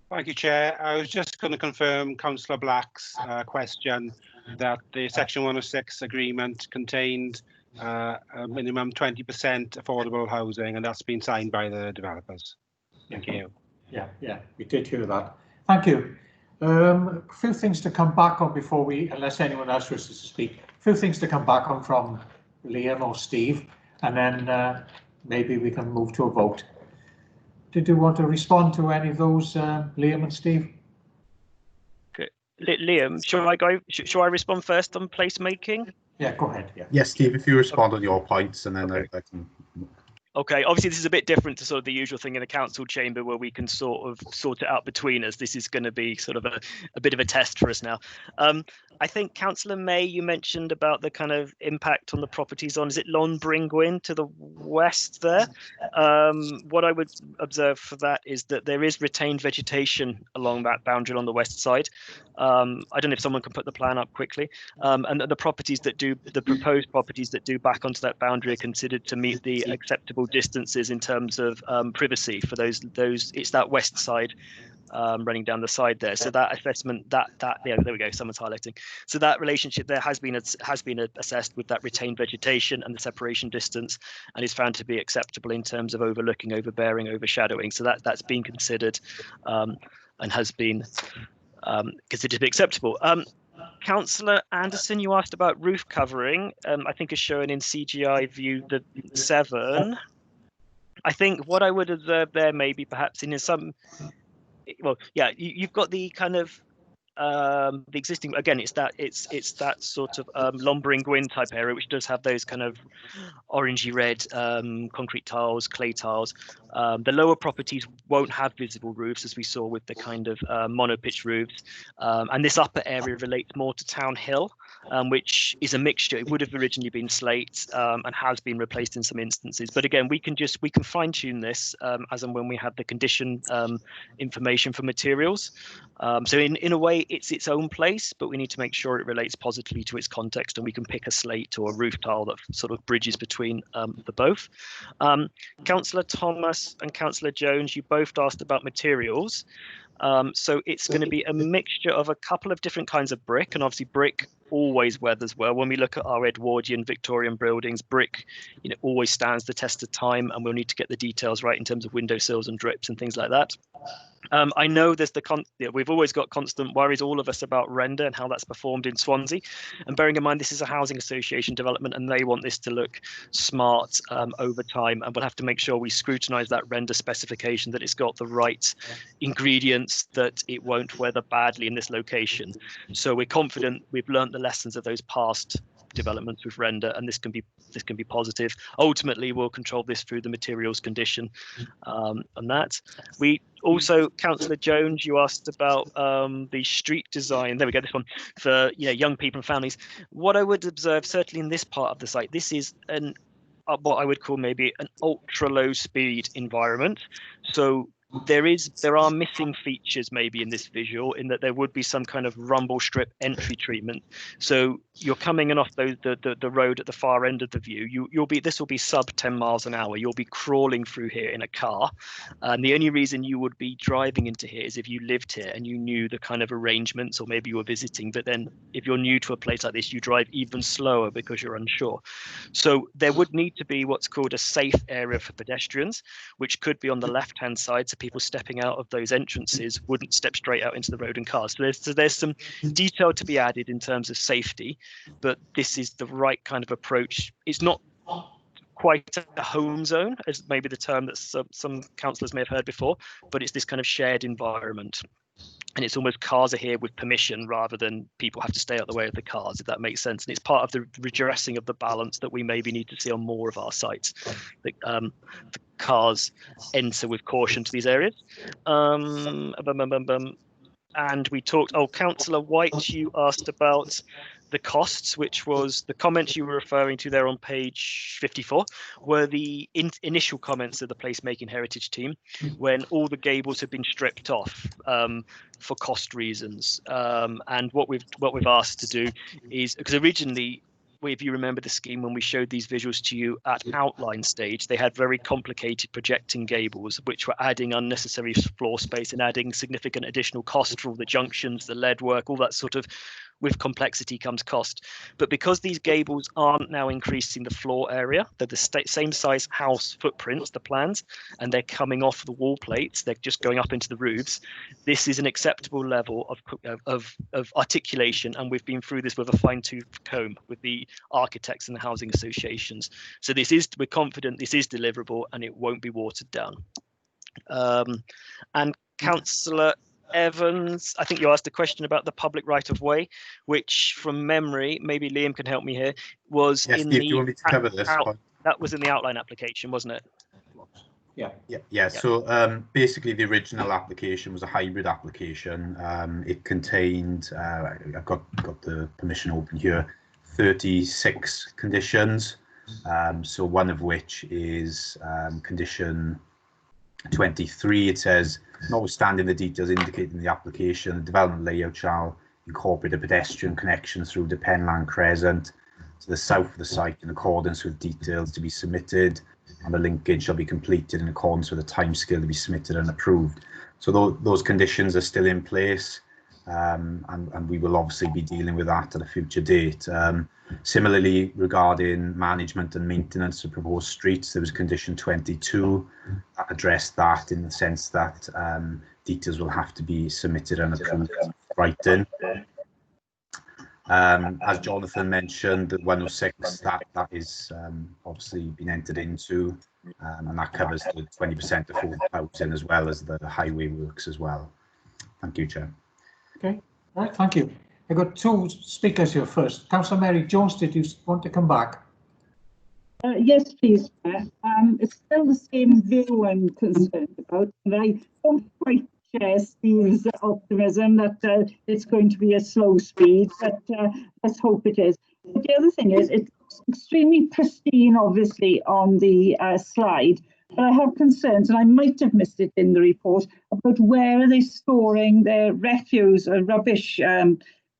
Thank you, Chair. I was just going to confirm Councillor Black's question that the Section 106 agreement contained a minimum 20% affordable housing, and that's been signed by the developers. Thank you.
Yeah, we did hear that. Thank you. A few things to come back on before we, unless anyone else wishes to speak, a few things to come back on from Liam or Steve, and then maybe we can move to a vote. Did you want to respond to any of those, Liam and Steve?
Okay. Liam, shall I respond first on placemaking?
Yeah, go ahead. Yeah.
Yes, Steve, if you respond on your points and then I can.
Okay, obviously this is a bit different to sort of the usual thing in a council chamber where we can sort it out between us. This is going to be sort of a bit of a test for us now. I think Councillor May, you mentioned about the kind of impact on the properties on, is it Lon Bringwyn to the west there? What I would observe for that is that there is retained vegetation along that boundary on the west side. I don't know if someone can put the plan up quickly. And the properties that do, the proposed properties that do back onto that boundary are considered to meet the acceptable distances in terms of privacy for those. It's that west side running down the side there. So that assessment, yeah, there we go. Someone's highlighting. So that relationship there has been assessed with that retained vegetation and the separation distance, and is found to be acceptable in terms of overlooking, overbearing, overshadowing. So that's been considered and has been considered to be acceptable. Councillor Anderson, you asked about roof covering. I think is shown in CGI view 7. I think what I would observe there maybe perhaps in some. Well, yeah, you've got the kind of the existing, again, it's that sort of lumbering gwyn type area, which does have those kind of orangey red concrete tiles, clay tiles. The lower properties won't have visible roofs, as we saw with the kind of monopitch roofs, and this upper area relates more to Town Hill, which is a mixture. It would have originally been slate and has been replaced in some instances, but again, we can fine tune this as and when we have the condition information for materials. So in a way, it's its own place, but we need to make sure it relates positively to its context, and we can pick a slate or a roof tile that sort of bridges between the both. Councillor Thomas and Councillor Jones, you both asked about materials. So it's going to be a mixture of a couple of different kinds of brick, and obviously brick always weathers well. When we look at our Edwardian Victorian buildings, brick, always stands the test of time, and we'll need to get the details right in terms of windowsills and drips and things like that. I know there's we've always got constant worries, all of us, about render and how that's performed in Swansea. And bearing in mind, this is a housing association development and they want this to look smart over time. And we'll have to make sure we scrutinise that render specification, that it's got the right ingredients, that it won't weather badly in this location. So we're confident we've learnt the lessons of those past developments with render, and this can be positive. Ultimately, we'll control this through the materials condition on that. We also, Councillor Jones, you asked about the street design. There we go, this one for young people and families. What I would observe, certainly in this part of the site, this is what I would call maybe an ultra low speed environment. So there are missing features maybe in this visual, in that there would be some kind of rumble strip entry treatment. So you're coming in off the road at the far end of the view. This will be sub 10 miles an hour. You'll be crawling through here in a car, and the only reason you would be driving into here is if you lived here and you knew the kind of arrangements, or maybe you were visiting. But then if you're new to a place like this, you drive even slower because you're unsure. So there would need to be what's called a safe area for pedestrians, which could be on the left hand side, so people stepping out of those entrances wouldn't step straight out into the road in cars. So there's some detail to be added in terms of safety, but this is the right kind of approach. It's not quite a home zone, as maybe the term that some councillors may have heard before, but it's this kind of shared environment. And it's almost cars are here with permission rather than people have to stay out the way of the cars, if that makes sense. And it's part of the redressing of the balance that we maybe need to see on more of our sites. The cars enter with caution to these areas. And we talked, Councillor White, you asked about the costs, which was the comments you were referring to there on page 54, were the initial comments of the placemaking heritage team when all the gables have been stripped off for cost reasons. And what we've asked to do is, because originally, if you remember the scheme when we showed these visuals to you at outline stage, they had very complicated projecting gables, which were adding unnecessary floor space and adding significant additional cost for all the junctions, the lead work, all that sort of. With complexity comes cost. But because these gables aren't now increasing the floor area, they're the same size house footprints, the plans, and they're coming off the wall plates, they're just going up into the roofs. This is an acceptable level of articulation, and we've been through this with a fine-tooth comb with the architects and the housing associations. So we're confident this is deliverable and it won't be watered down. And Councillor Evans, I think you asked a question about the public right of way, which from memory, maybe Liam can help me here, was in the. Do you want me to cover this? That was in the outline application, wasn't it?
Yeah. So basically, the original application was a hybrid application. It contained, I've got the permission open here, 36 conditions. So one of which is condition 23. It says, notwithstanding the details indicated in the application, the development layout shall incorporate a pedestrian connection through the Penland Crescent to the south of the site in accordance with details to be submitted, and the linkage shall be completed in accordance with the timescale to be submitted and approved. So those conditions are still in place, and we will obviously be dealing with that at a future date. Similarly, regarding management and maintenance of proposed streets, there was condition 22 that addressed that in the sense that details will have to be submitted and approved right in. As Jonathan mentioned, the 106, that is obviously been entered into, and that covers the 20% affordable housing as well as the highway works as well. Thank you, Chair.
Okay, all right, thank you. I've got two speakers here first. Councillor Mary Jones, did you want to come back?
Yes, please. It's still the same view I'm concerned about, and I don't quite share Steve's optimism that it's going to be a slow speed, but let's hope it is. But the other thing is, it's extremely pristine, obviously, on the slide, but I have concerns, and I might have missed it in the report, about where are they storing their refuse or rubbish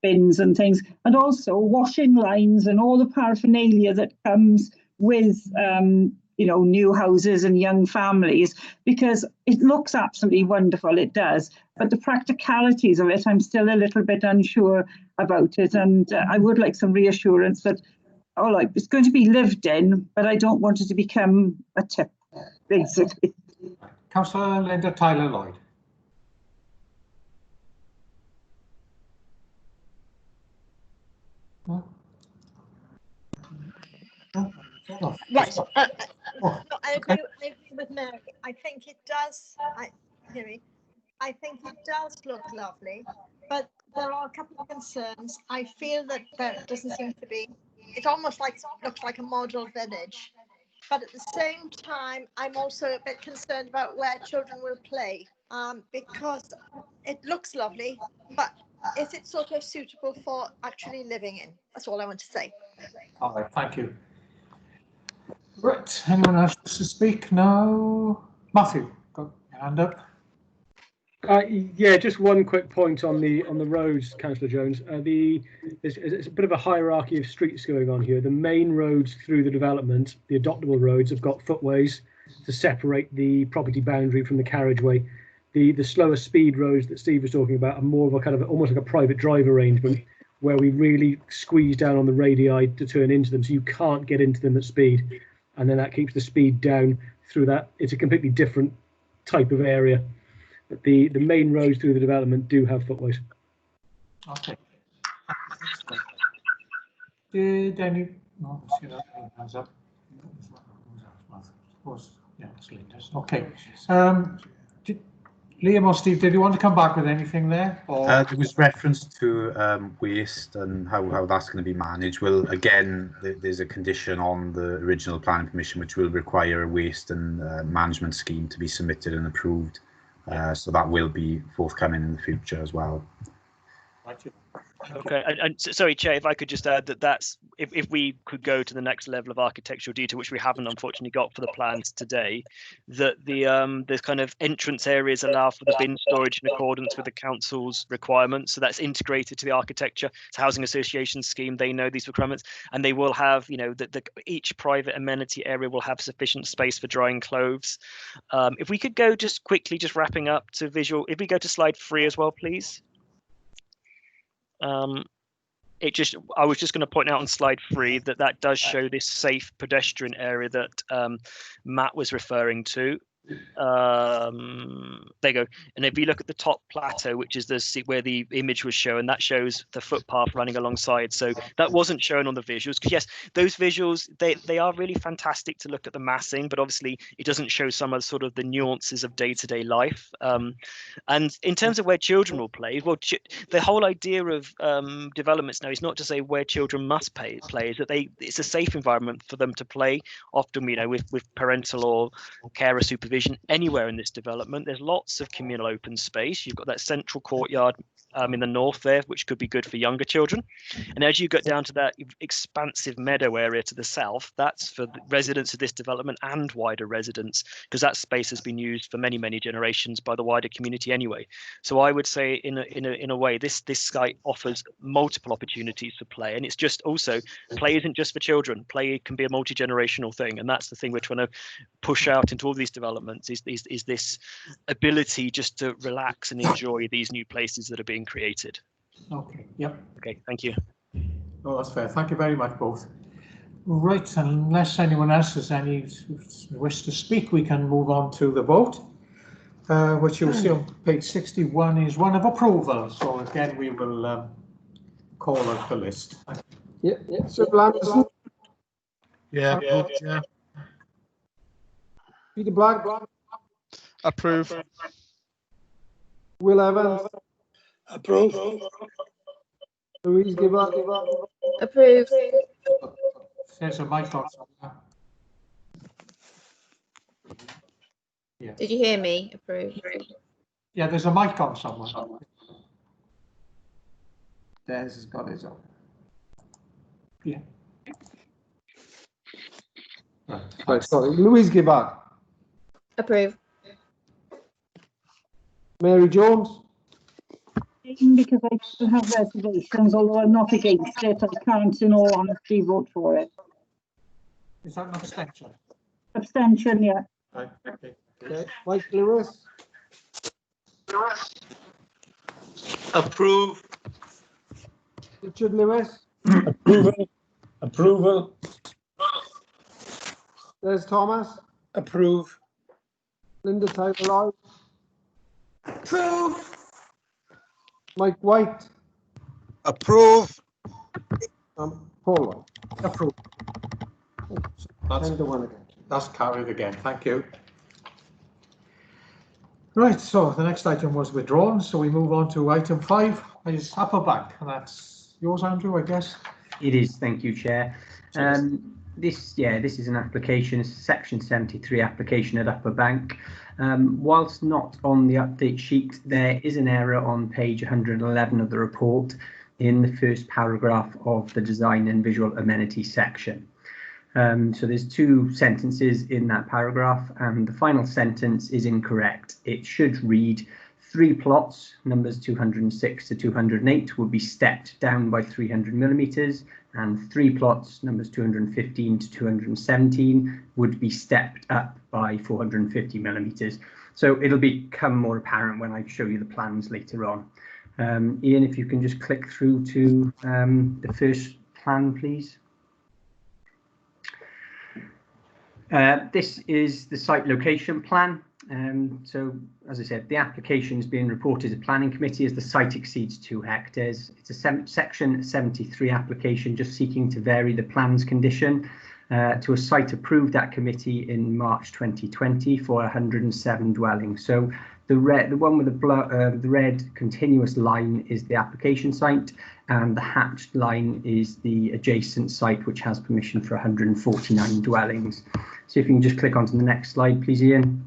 bins and things, and also washing lines and all the paraphernalia that comes with new houses and young families, because it looks absolutely wonderful, it does, but the practicalities of it, I'm still a little bit unsure about it, and I would like some reassurance that it's going to be lived in, but I don't want it to become a tip, basically.
Councillor Linda Tyler-Lloyd.
Right. No, I agree with Mary. I think it does. I think it does look lovely, but there are a couple of concerns. I feel that there doesn't seem to be. It almost looks like a model village, but at the same time, I'm also a bit concerned about where children will play, because it looks lovely, but is it sort of suitable for actually living in? That's all I want to say.
All right, thank you. Right, anyone else to speak? No. Matthew, got your hand up.
Yeah, just one quick point on the roads, Councillor Jones. There's a bit of a hierarchy of streets going on here. The main roads through the development, the adoptable roads, have got footways to separate the property boundary from the carriageway. The slower speed roads that Steve was talking about are more of a kind of almost like a private drive arrangement, where we really squeeze down on the radii to turn into them, so you can't get into them at speed, and then that keeps the speed down through that. It's a completely different type of area. But the main roads through the development do have footways.
Okay. Did any? No, see that hands up. Yeah, it's Linda's. Okay. Liam or Steve, did you want to come back with anything there? Or?
There was reference to waste and how that's going to be managed. Well, again, there's a condition on the original planning permission which will require a waste and management scheme to be submitted and approved. So that will be forthcoming in the future as well.
Okay, and sorry, Chair, if I could just add that's if we could go to the next level of architectural detail, which we haven't unfortunately got for the plans today, that the kind of entrance areas allow for the bin storage in accordance with the council's requirements. So that's integrated to the architecture. It's a housing association scheme. They know these requirements, and they will have, you know, each private amenity area will have sufficient space for drying clothes. If we could go just quickly, just wrapping up to visual. If we go to slide 3 as well, please. I was just going to point out on slide 3 that does show this safe pedestrian area that Matt was referring to. There you go. And if you look at the top plateau, which is where the image was shown, that shows the footpath running alongside. So that wasn't shown on the visuals, because yes, those visuals, they are really fantastic to look at the massing, but obviously it doesn't show some of sort of the nuances of day-to-day life. And in terms of where children will play, well, the whole idea of developments now is not to say where children must play, is that it's a safe environment for them to play, often, you know, with parental or carer supervision. Anywhere in this development. There's lots of communal open space. You've got that central courtyard in the north there, which could be good for younger children. And as you get down to that expansive meadow area to the south, that's for the residents of this development and wider residents, because that space has been used for many, many generations by the wider community anyway. So I would say in a way, this site offers multiple opportunities for play. And it's just also, play isn't just for children. Play can be a multi-generational thing. And that's the thing we're trying to push out into all these developments, is this ability just to relax and enjoy these new places that are being created.
Okay, yep.
Okay, thank you.
Oh, that's fair. Thank you very much, both. Right, unless anyone else has any wish to speak, we can move on to the vote, which you'll see on page 61 is one of approval. So again, we will call out the list.
Yeah. So Anderson.
Yeah.
Peter Black.
Approve.
Will Evans.
Approve.
Louise Gibbard.
Approve.
There's a mic on. Yeah.
Did you hear me? Approve.
Yeah, there's a mic on someone.
Des has got his on.
Yeah.
Right, sorry. Louise Gibbard.
Approve.
Mary Jones.
Because I still have reservations, although I'm not against it, I can't in all honesty vote for it.
Is that an abstention?
Abstention, yeah.
Right, okay.
Mike Lewis.
Approve.
Richard Lewis.
Approval.
Des Thomas.
Approve.
Linda Taylor.
Approve.
Mike White.
Approve.
Paul White.
Approve. That's carried again. Thank you. Right, so the next item was withdrawn, so we move on to item 5, is Upper Bank, and that's yours, Andrew, I guess.
It is, thank you, Chair. This is an application, it's a Section 73 application at Upper Bank. Whilst not on the update sheet, there is an error on page 111 of the report in the first paragraph of the design and visual amenity section. So there's two sentences in that paragraph, and the final sentence is incorrect. It should read 3 plots, numbers 206 to 208, will be stepped down by 300 millimetres, and 3 plots, numbers 215 to 217, would be stepped up by 450 millimetres. So it'll become more apparent when I show you the plans later on. Ian, if you can just click through to the first plan, please. This is the site location plan. So, as I said, the application is being reported to Planning Committee as the site exceeds 2 hectares. It's a Section 73 application just seeking to vary the plan's condition to a site approved at committee in March 2020 for 107 dwellings. So the one with the red continuous line is the application site, and the hatched line is the adjacent site, which has permission for 149 dwellings. So if you can just click onto the next slide, please, Ian.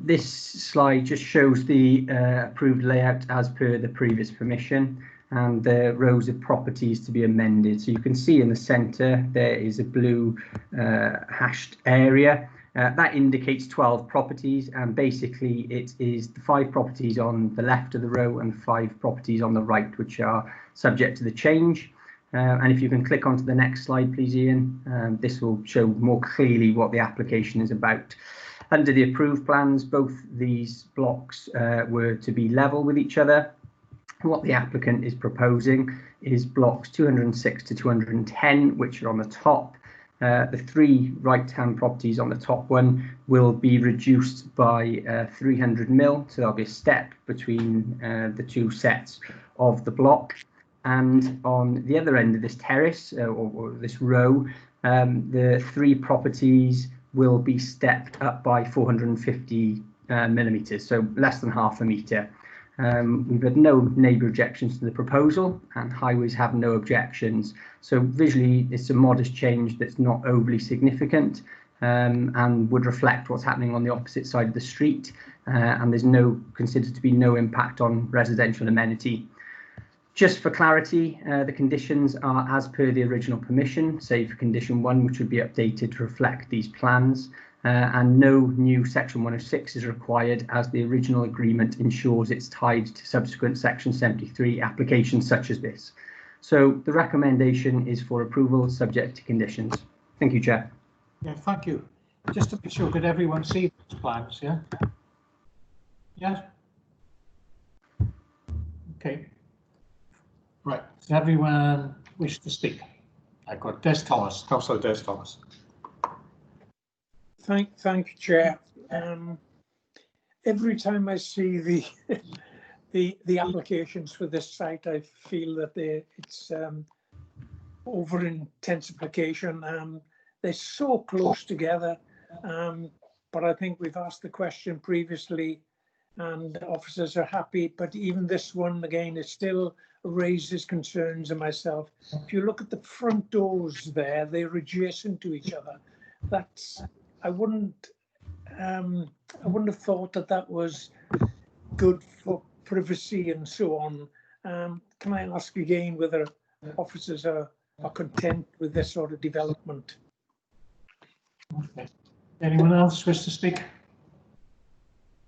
This slide just shows the approved layout as per the previous permission and the rows of properties to be amended. So you can see in the centre there is a blue hashed area. That indicates 12 properties, and basically it is the 5 properties on the left of the row and 5 properties on the right, which are subject to the change. And if you can click onto the next slide, please, Ian, this will show more clearly what the application is about. Under the approved plans, both these blocks were to be level with each other. What the applicant is proposing is blocks 206 to 210, which are on the top. The 3 right-hand properties on the top one will be reduced by 300 mil, so there'll be a step between the 2 sets of the block. And on the other end of this terrace or this row, the 3 properties will be stepped up by 450 millimetres, so less than half a metre. We've had no neighbour objections to the proposal, and highways have no objections. So visually, it's a modest change that's not overly significant and would reflect what's happening on the opposite side of the street. And there's considered to be no impact on residential amenity. Just for clarity, the conditions are as per the original permission, save for condition 1, which would be updated to reflect these plans. And no new section 106 is required, as the original agreement ensures it's tied to subsequent section 73 applications such as this. So the recommendation is for approval subject to conditions. Thank you, Chair.
Yeah, thank you. Just to be sure, could everyone see these plans? Yeah. Yes. Okay. Right. Does everyone wish to speak? I've got Des Thomas, Councillor Des Thomas.
Thank you, Chair. Every time I see the applications for this site, I feel that it's over intensification. They're so close together, but I think we've asked the question previously, and officers are happy. But even this one, again, it still raises concerns in myself. If you look at the front doors there, they're adjacent to each other. I wouldn't have thought that was good for privacy and so on. Can I ask again whether officers are content with this sort of development?
Okay. Anyone else wish to speak?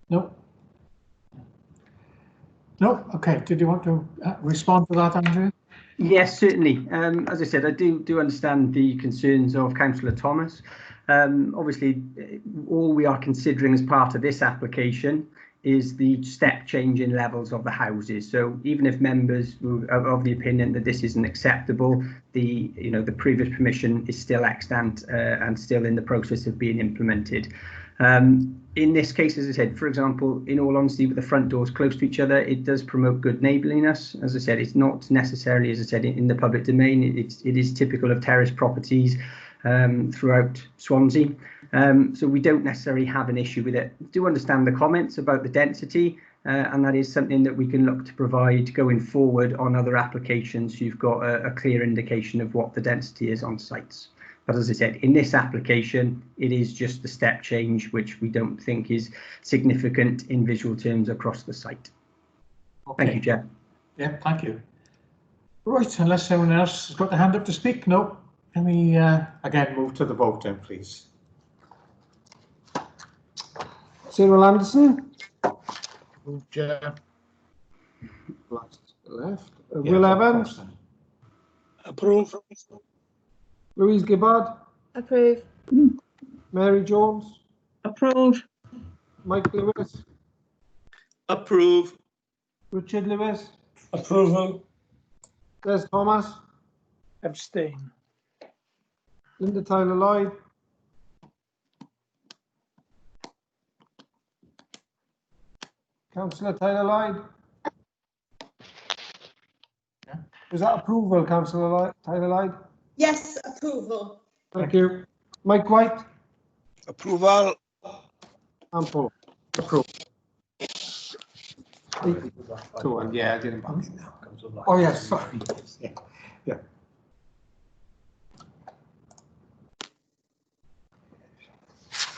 No. No. Okay. Did you want to respond to that, Andrew?
Yes, certainly. As I said, I do understand the concerns of Councillor Thomas. Obviously, all we are considering as part of this application is the step change in levels of the houses. So even if members are of the opinion that this isn't acceptable, the previous permission is still extant and still in the process of being implemented. In this case, as I said, for example, in all honesty, with the front doors close to each other, it does promote good neighbourliness. As I said, it's not necessarily, as I said, in the public domain. It is typical of terrace properties throughout Swansea. So we don't necessarily have an issue with it. Do understand the comments about the density, and that is something that we can look to provide going forward on other applications. You've got a clear indication of what the density is on sites. But as I said, in this application, it is just the step change, which we don't think is significant in visual terms across the site. Okay. Thank you, Chair.
Yeah, thank you. Right, unless anyone else has got their hand up to speak? No. Can we again move to the vote then, please?
Cyril Anderson,
Move, Chair.
left.
Yeah,
Will
vote
Evans,
first then.
Approve.
Louise Gibbard,
Approve.
Mary Jones,
Approve.
Mike Lewis,
Approve.
Richard Lewis,
Approval.
Des Thomas,
Abstain.
Linda Tyler Lloyd, Councillor Tyler Lloyd. Was that approval, Councillor Tyler Lloyd?
Yes, approval.
Thank you. Mike White
Approval.
and Paul.
Approve.
2-1, yeah, I didn't back it now.
Oh, yes, sorry. Yeah. Yeah.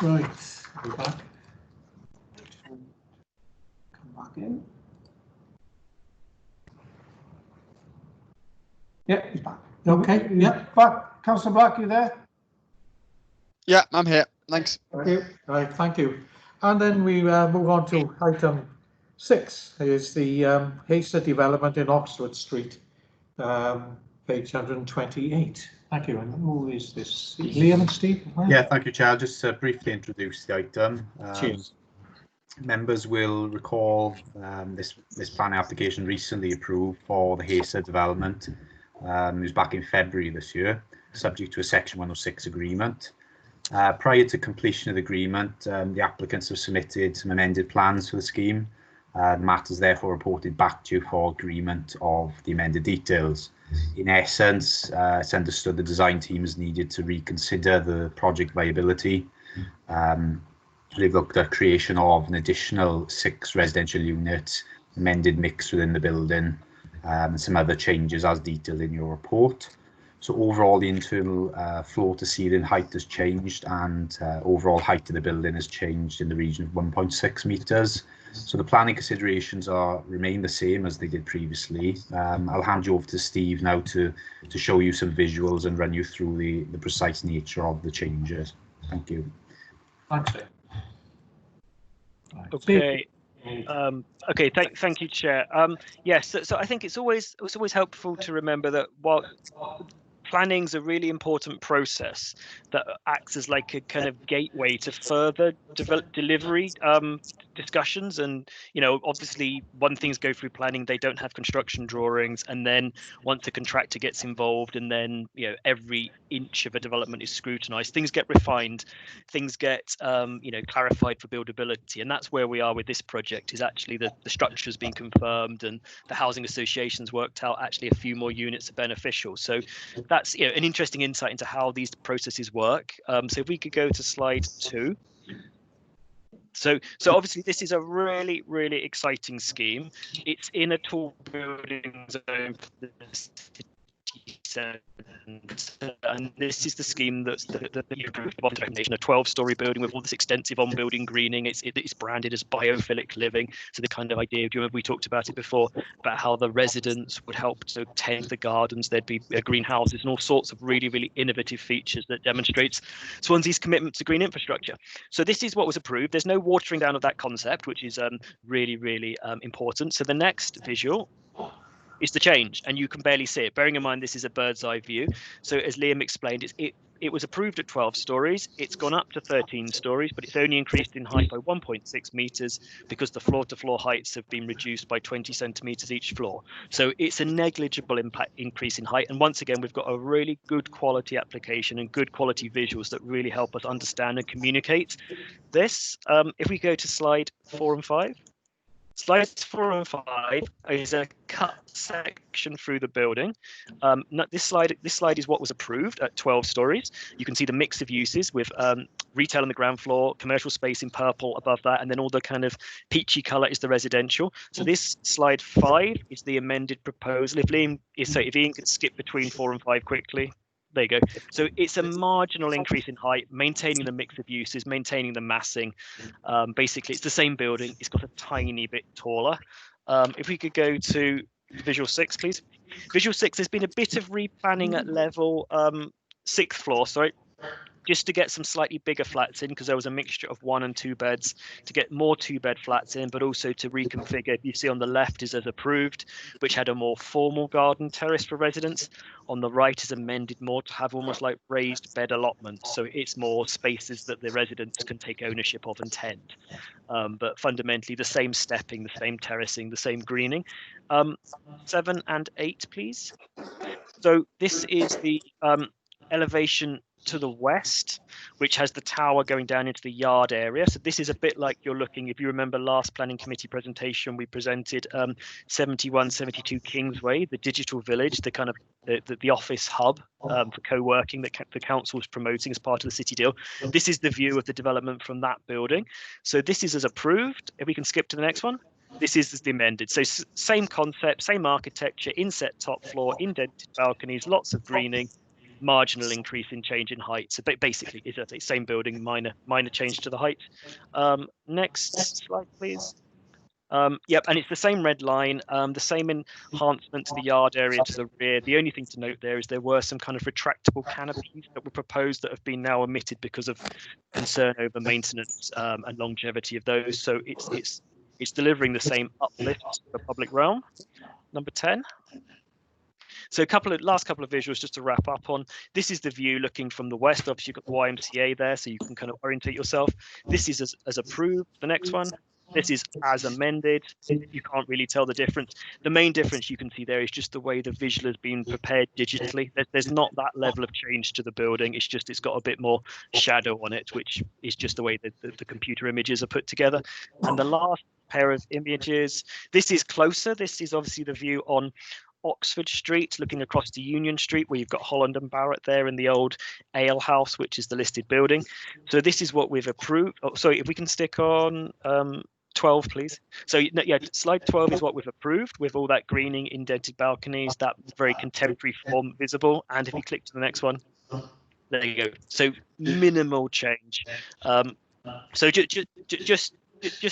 Right, we're back. Come back in. Yeah, he's back. You okay? Yeah.
Back. Councillor Black, you there?
Yeah, I'm here. Thanks.
Thank you. Right, thank you. And then we move on to item 6, is the Hillside development in Oxford Street, page 128. Thank you. And who is this? Liam and Steve?
Yeah, thank you, Chair. I'll just briefly introduce the item.
Cheers.
Members will recall this planning application recently approved for the Hillside development. It was back in February this year, subject to a Section 106 agreement. Prior to completion of the agreement, the applicants have submitted some amended plans for the scheme. The matter is therefore reported back to you for agreement of the amended details. In essence, it's understood the design team is needed to reconsider the project viability. They've looked at creation of an additional 6 residential units, amended mix within the building, and some other changes as detailed in your report. So overall, the internal floor to ceiling height has changed, and overall height of the building has changed in the region of 1.6 metres. So the planning considerations remain the same as they did previously. I'll hand you over to Steve now to show you some visuals and run you through the precise nature of the changes. Thank you.
Thanks.
Okay. Okay. Thank you, Chair. Yes. So I think it's always helpful to remember that while planning's a really important process that acts as like a kind of gateway to further delivery discussions, and obviously when things go through planning they don't have construction drawings, and then once the contractor gets involved and then every inch of a development is scrutinized, things get refined, things get clarified for buildability, and that's where we are with this project. Is actually the structure's been confirmed and the housing associations worked out actually a few more units are beneficial. So that's an interesting insight into how these processes work. So if we could go to slide 2. So obviously this is a really, really exciting scheme. It's in a tall building zone for the city centre, and this is the scheme that's the approved of recommendation, a 12-storey building with all this extensive on-building greening. It's branded as biophilic living. So the kind of idea, do you remember we talked about it before, about how the residents would help to tend the gardens, there'd be greenhouses and all sorts of really, really innovative features that demonstrates Swansea's commitment to green infrastructure. So this is what was approved. There's no watering down of that concept, which is really, really important. So the next visual is the change, and you can barely see it, bearing in mind this is a bird's eye view. So as Liam explained, it was approved at 12 stories, it's gone up to 13 stories, but it's only increased in height by 1.6 metres because the floor-to-floor heights have been reduced by 20 centimetres each floor. So it's a negligible increase in height, and once again we've got a really good quality application and good quality visuals that really help us understand and communicate this. If we go to slide 4 and 5. Slides 4 and 5 is a cut section through the building. This slide is what was approved at 12 stories. You can see the mix of uses with retail on the ground floor, commercial space in purple above that, and then all the kind of peachy colour is the residential. So this slide 5 is the amended proposal. If Ian could skip between 4 and 5 quickly. There you go. So it's a marginal increase in height, maintaining the mix of uses, maintaining the massing. Basically, it's the same building. It's got a tiny bit taller. If we could go to visual 6, please. Visual 6, there's been a bit of replanning at level 6th floor, sorry, just to get some slightly bigger flats in, because there was a mixture of 1 and 2 beds, to get more 2-bed flats in, but also to reconfigure. You see on the left is as approved, which had a more formal garden terrace for residents. On the right is amended more to have almost like raised bed allotments. So it's more spaces that the residents can take ownership of and tend. But fundamentally the same stepping, the same terracing, the same greening. 7 and 8, please. So this is the elevation to the west, which has the tower going down into the yard area. So this is a bit like you're looking, if you remember last planning committee presentation, we presented 7172 Kingsway, the digital village, the kind of the office hub for co-working that the council was promoting as part of the city deal. This is the view of the development from that building. So this is as approved. If we can skip to the next one. This is the amended. So same concept, same architecture, inset top floor, indented balconies, lots of greening, marginal increase in change in height. So basically, it's the same building, minor change to the height. Next slide, please. Yep, and it's the same red line, the same enhancement to the yard area to the rear. The only thing to note there is there were some kind of retractable canopies that were proposed that have been now omitted because of concern over maintenance and longevity of those. So it's delivering the same uplift to the public realm. Number 10. So last couple of visuals just to wrap up on. This is the view looking from the west. Obviously, you've got the YMCA there, so you can kind of orientate yourself. This is as approved. The next one. This is as amended. You can't really tell the difference. The main difference you can see there is just the way the visual has been prepared digitally. There's not that level of change to the building. It's just it's got a bit more shadow on it, which is just the way that the computer images are put together. And the last pair of images, this is closer. This is obviously the view on Oxford Street, looking across to Union Street, where you've got Holland and Barrett there in the old ale house, which is the listed building. So this is what we've approved. Oh, sorry, if we can stick on 12, please. So yeah, slide 12 is what we've approved with all that greening, indented balconies, that very contemporary form visible. And if you click to the next one, there you go. So minimal change. So just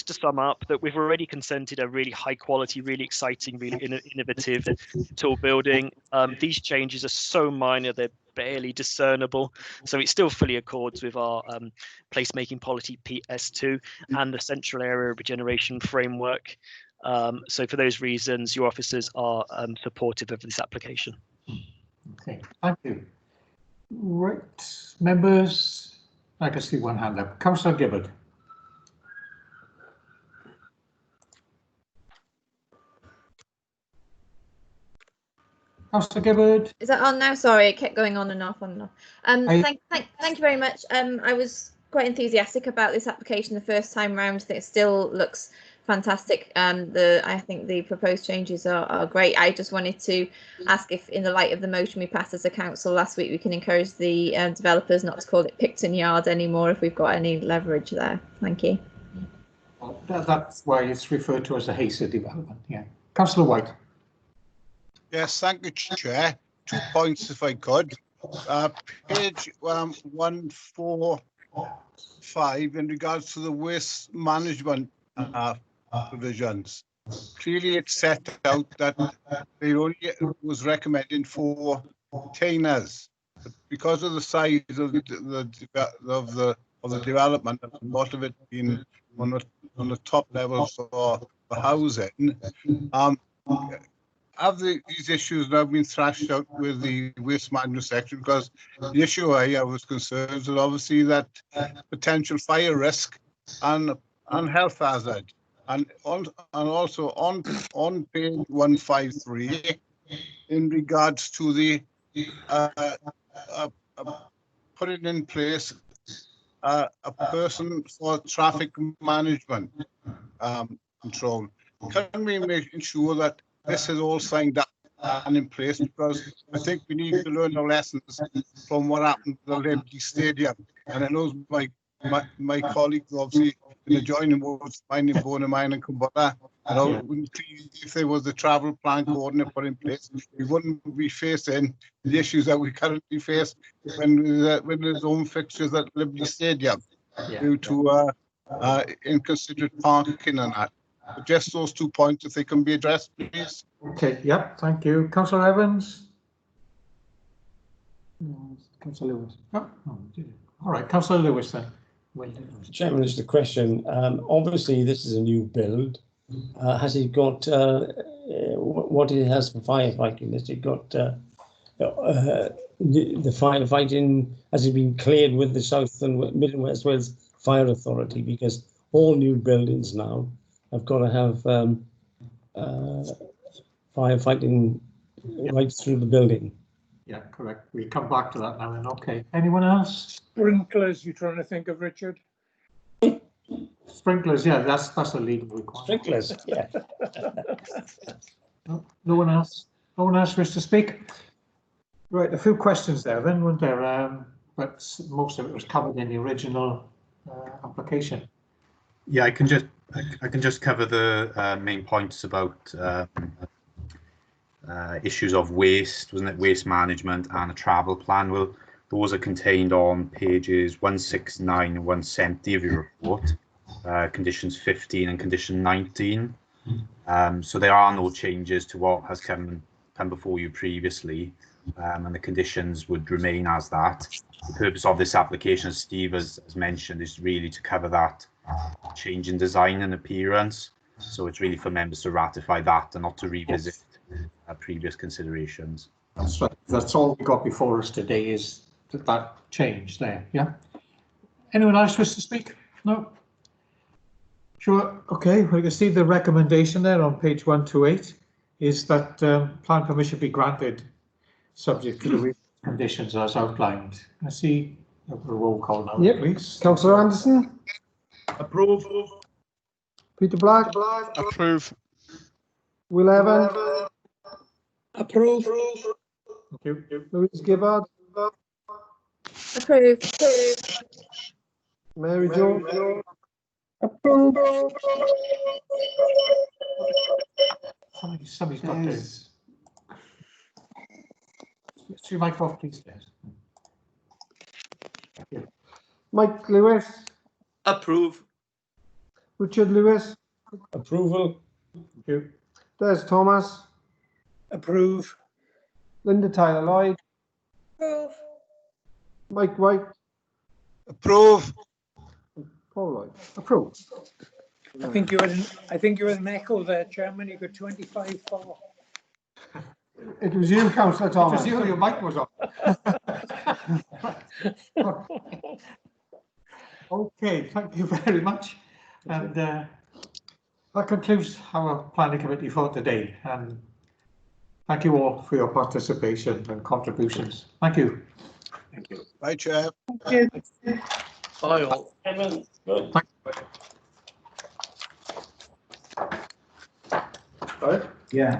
to sum up, that we've already consented a really high quality, really exciting, really innovative tall building. These changes are so minor, they're barely discernible. So it still fully accords with our placemaking policy PS2 and the central area regeneration framework. So for those reasons, your officers are supportive of this application.
Okay, thank you. Right, members, I can see one hand up. Councillor Gibbard. Councillor Gibbard.
Is that on now? Sorry, it kept going on and off, on and off. Thank you very much. I was quite enthusiastic about this application the first time round. It still looks fantastic. I think the proposed changes are great. I just wanted to ask if, in the light of the motion we passed as a council last week, we can encourage the developers not to call it Picton Yard anymore if we've got any leverage there. Thank you.
That's why it's referred to as a Hillside development. Yeah, Councillor White.
Yes, thank you, Chair. 2 points, if I could. Page 145, in regards to the waste management provisions. Clearly, it's set out that they only was recommending 4 containers. But because of the size of the development, and most of it being on the top levels for housing, have these issues now been thrashed out with the waste management section? Because the issue I was concerned is obviously that potential fire risk and health hazard, and also on page 153, in regards to the putting in place a person for traffic management control. Can we make sure that this is all signed up and in place? Because I think we need to learn the lessons from what happened to the Liberty Stadium. And I know my colleagues, obviously, in the adjoining wards, Bournemouth and Cumbria, if there was a travel plan coordinate put in place, we wouldn't be facing the issues that we currently face when there's home fixtures at Liberty Stadium due to inconsiderate parking and that. Just those 2 points, if they can be addressed, please.
Okay, yep, thank you. Councillor Evans. Councillor Lewis. Oh, all right, Councillor Lewis then.
Chairman, just a question. Obviously, this is a new build. Has it got what it has for firefighting? Has it got the firefighting? Has it been cleared with the South and Mid and West Wales Fire Authority? Because all new buildings now have got to have firefighting right through the building.
Yeah, correct. We come back to that now. And okay, anyone else?
Sprinklers, you're trying to think of, Richard?
Sprinklers, yeah, that's a legal requirement.
Sprinklers, yeah.
No one else. No one else wish to speak. Right, a few questions there then, weren't there? But most of it was covered in the original application.
Yeah, I can just cover the main points about issues of waste, wasn't it? Waste management and a travel plan. Well, those are contained on pages 169 and 170 of your report, conditions 15 and condition 19. So there are no changes to what has come before you previously, and the conditions would remain as that. The purpose of this application, as Steve has mentioned, is really to cover that change in design and appearance. So it's really for members to ratify that and not to revisit previous considerations.
That's right. That's all we got before us today is that change there. Yeah. Anyone else wish to speak? No. Sure. Okay. We can see the recommendation there on page 128 is that plan permission be granted subject to the conditions as outlined. I see a roll call now, please.
Councillor Anderson.
Approve.
Peter Black.
Approve.
Will Evan.
Approve.
Thank you.
Louise Gibbard.
Approve.
Mary Jo.
Approve.
Somebody's got to. Switch your mic off, please. Yes.
Mike Lewis.
Approve.
Richard Lewis.
Approval.
Thank you.
Des Thomas.
Approve.
Linda Tyler Lloyd.
Approve.
Mike White.
Approve.
Paul Lloyd.
Approve.
I think you had an echo there, Chairman. You got 25 for.
It was you, Councillor Thomas.
It was you, your mic was on. Okay, thank you very much. And that concludes our planning committee for today. And thank you all for your participation and contributions. Thank you.
Thank you. Bye, Chair.
Thank you.
Bye all.
Good.
Thank you.
Yeah.